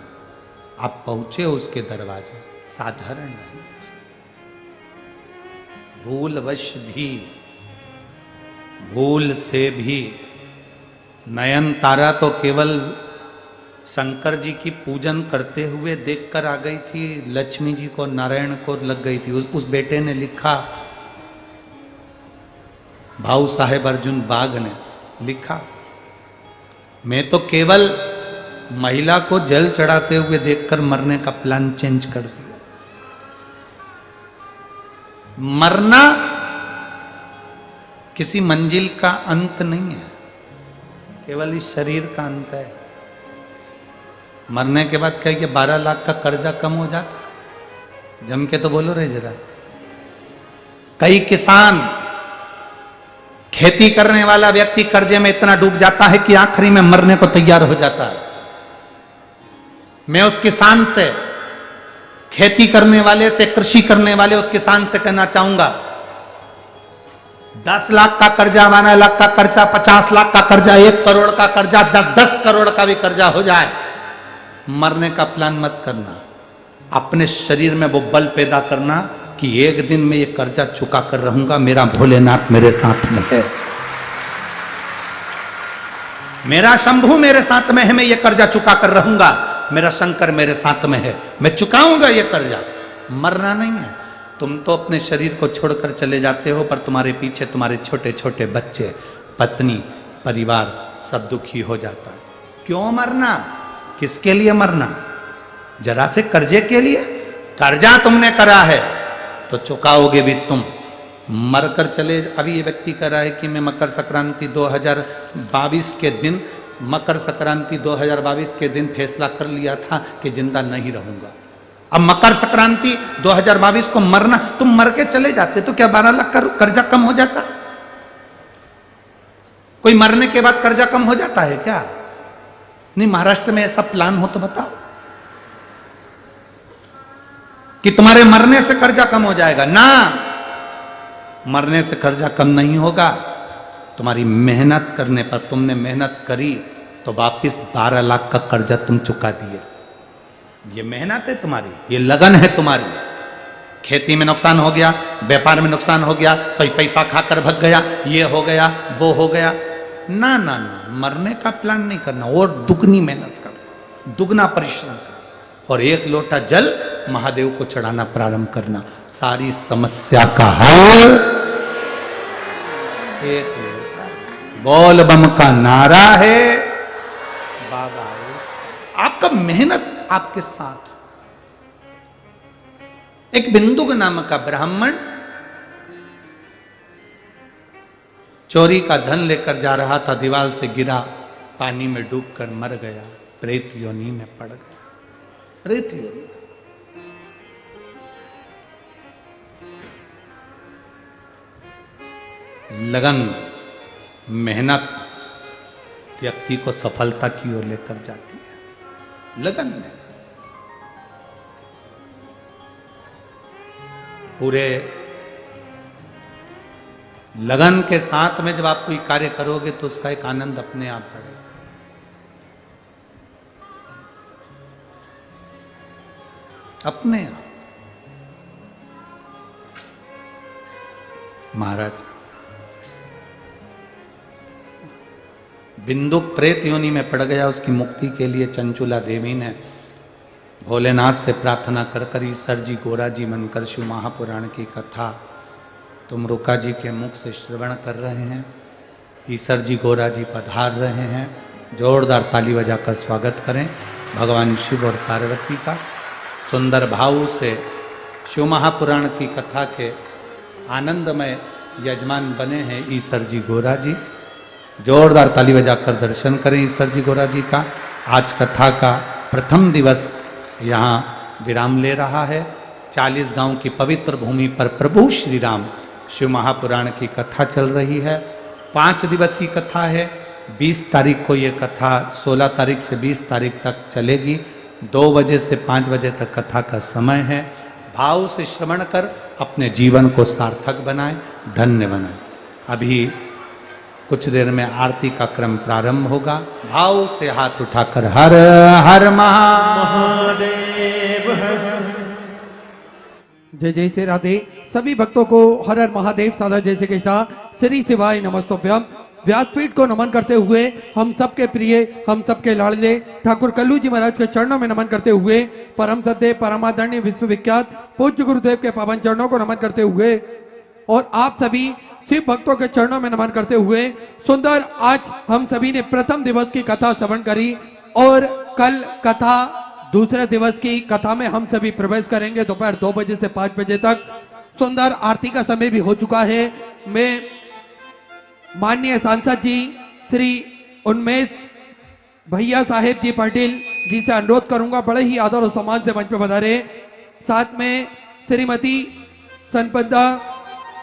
आप पहुंचे उसके दरवाजे, साधारण नहीं। भूलवश भी, भूल से भी नयन तारा तो केवल शंकर जी की पूजन करते हुए देखकर आ गई थी, लक्ष्मी जी को, नारायण को लग गई थी। उस बेटे ने लिखा, भाऊ साहेब अर्जुन बाग ने लिखा, मैं तो केवल महिला को जल चढ़ाते हुए देखकर मरने का प्लान चेंज कर दिया। मरना किसी मंजिल का अंत नहीं है, केवल इस शरीर का अंत है। मरने के बाद क्या कि 12 लाख का कर्जा कम हो जाता? जम के तो बोलो रे जरा। कई किसान, खेती करने वाला व्यक्ति कर्जे में इतना डूब जाता है कि आखिरी में मरने को तैयार हो जाता है। मैं उस किसान से, खेती करने वाले से, कृषि करने वाले उस किसान से कहना चाहूंगा, 10 लाख का कर्जा, 12 लाख का कर्जा, 50 लाख का कर्जा, 1 करोड़ का कर्जा, 10 करोड़ का भी कर्जा हो जाए, मरने का प्लान मत करना। अपने शरीर में वो बल पैदा करना कि एक दिन मैं ये कर्जा चुका कर रहूंगा, मेरा भोलेनाथ मेरे साथ में है, मेरा शंभू मेरे साथ में है, मैं ये कर्जा चुका कर रहूंगा, मेरा शंकर मेरे साथ में है, मैं चुकाऊंगा ये कर्जा। मरना नहीं है। तुम तो अपने शरीर को छोड़कर चले जाते हो, पर तुम्हारे पीछे तुम्हारे छोटे छोटे बच्चे, पत्नी, परिवार सब दुखी हो जाता है। क्यों मरना? किसके लिए मरना? जरा से कर्जे के लिए? कर्जा तुमने करा है तो चुकाओगे भी तुम। मरकर चले, अभी ये व्यक्ति कह रहा है कि मैं मकर संक्रांति 2022 के दिन, मकर संक्रांति 2022 के दिन फैसला कर लिया था कि जिंदा नहीं रहूंगा। अब मकर संक्रांति 2022 को मरना, तुम मर के चले जाते तो क्या 12 लाख का कर्जा कम हो जाता? कोई मरने के बाद कर्जा कम हो जाता है क्या? नहीं। महाराष्ट्र में ऐसा प्लान हो तो बताओ कि तुम्हारे मरने से कर्जा कम हो जाएगा। ना, मरने से कर्जा कम नहीं होगा। तुम्हारी मेहनत करने पर, तुमने मेहनत करी तो वापिस 12 लाख का कर्जा तुम चुका दिए। ये मेहनत है तुम्हारी, ये लगन है तुम्हारी। खेती में नुकसान हो गया, व्यापार में नुकसान हो गया, कोई पैसा खाकर भग गया, ये हो गया, वो हो गया। ना ना ना, मरने का प्लान नहीं करना। और दुगनी मेहनत कर, दुगना परिश्रम कर, और 1 लोटा जल महादेव को चढ़ाना प्रारंभ करना। सारी समस्या का हल 1 लोटा। बोल बम का नारा है बाबा। आपका मेहनत आपके साथ। एक बिंदुक नामक का ब्राह्मण चोरी का धन लेकर जा रहा था, दीवार से गिरा, पानी में डूबकर मर गया, प्रेत योनि में पड़ गया। प्रेत योनि। लगन, मेहनत व्यक्ति को सफलता की ओर लेकर जाती है। लगन में पूरे लगन के साथ में जब आप कोई कार्य करोगे तो उसका एक आनंद अपने आप बढ़ेगा। अपने आप। महाराज बिंदुक प्रेत योनि में पड़ गया, उसकी मुक्ति के लिए चंचुला देवी ने भोलेनाथ से प्रार्थना कर कर ईसर जी गोरा जी बनकर शिव महापुराण की कथा तुम रुका जी के मुख से श्रवण कर रहे हैं। ईसर जी गोरा जी पधार रहे हैं। जोरदार ताली बजाकर स्वागत करें भगवान शिव और पार्वती का। सुंदर भाव से शिव महापुराण की कथा के आनंदमय यजमान बने हैं ईसर जी गोरा जी। जोरदार ताली बजाकर दर्शन करें ईसर जी गोरा जी का। आज कथा का प्रथम दिवस यहाँ विराम ले रहा है। 40 गांव की पवित्र भूमि पर प्रभु श्री राम शिव महापुराण की कथा चल रही है। 5 दिवसीय कथा है। 20 तारीख को ये कथा 16 तारीख से 20 तारीख तक चलेगी। 2 बजे से 5 बजे तक कथा का समय है। भाव से श्रवण कर अपने जीवन को सार्थक बनाएं, धन्य बनाएं। अभी कुछ देर में आरती का क्रम प्रारंभ होगा। भाव से हाथ उठाकर हर हर महादेव जय जय श्री राधे। सभी भक्तों को हर हर महादेव साधा जय श्री कृष्णा श्री शिवाय नमस्तोभ्यम। व्यासपीठ को नमन करते हुए हम सबके प्रिय, हम सबके लाडले ठाकुर कल्लू जी महाराज के चरणों में नमन करते हुए, परम सत्य परमादरणीय विश्वविख्यात पूज्य गुरुदेव के पावन चरणों को नमन करते हुए और आप सभी शिव भक्तों के चरणों में नमन करते हुए सुंदर आज हम सभी ने प्रथम दिवस की कथा श्रवण करी और कल कथा दूसरे दिवस की कथा में हम सभी प्रवेश करेंगे दोपहर 2 बजे से 5 बजे तक। सुंदर आरती का समय भी हो चुका है। मैं माननीय सांसद जी श्री उन्मेष भैया साहेब जी पाटिल जी से अनुरोध करूंगा बड़े ही आदर और सम्मान से मंच पर पधारे। साथ में श्रीमती संपदा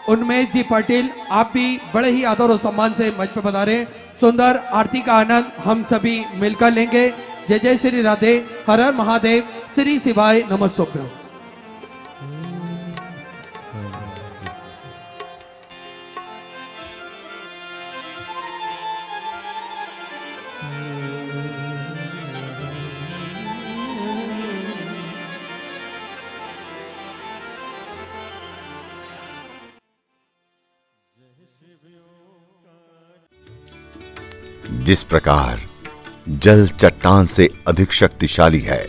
उन्मेष जी पाटिल आप भी बड़े ही आदर और सम्मान से मंच पर पधारे। सुंदर आरती का आनंद हम सभी मिलकर लेंगे। जय जय श्री राधे। हर हर महादेव। श्री शिवाय नमस्तोभ्यम। जिस प्रकार जल चट्टान से अधिक शक्तिशाली है,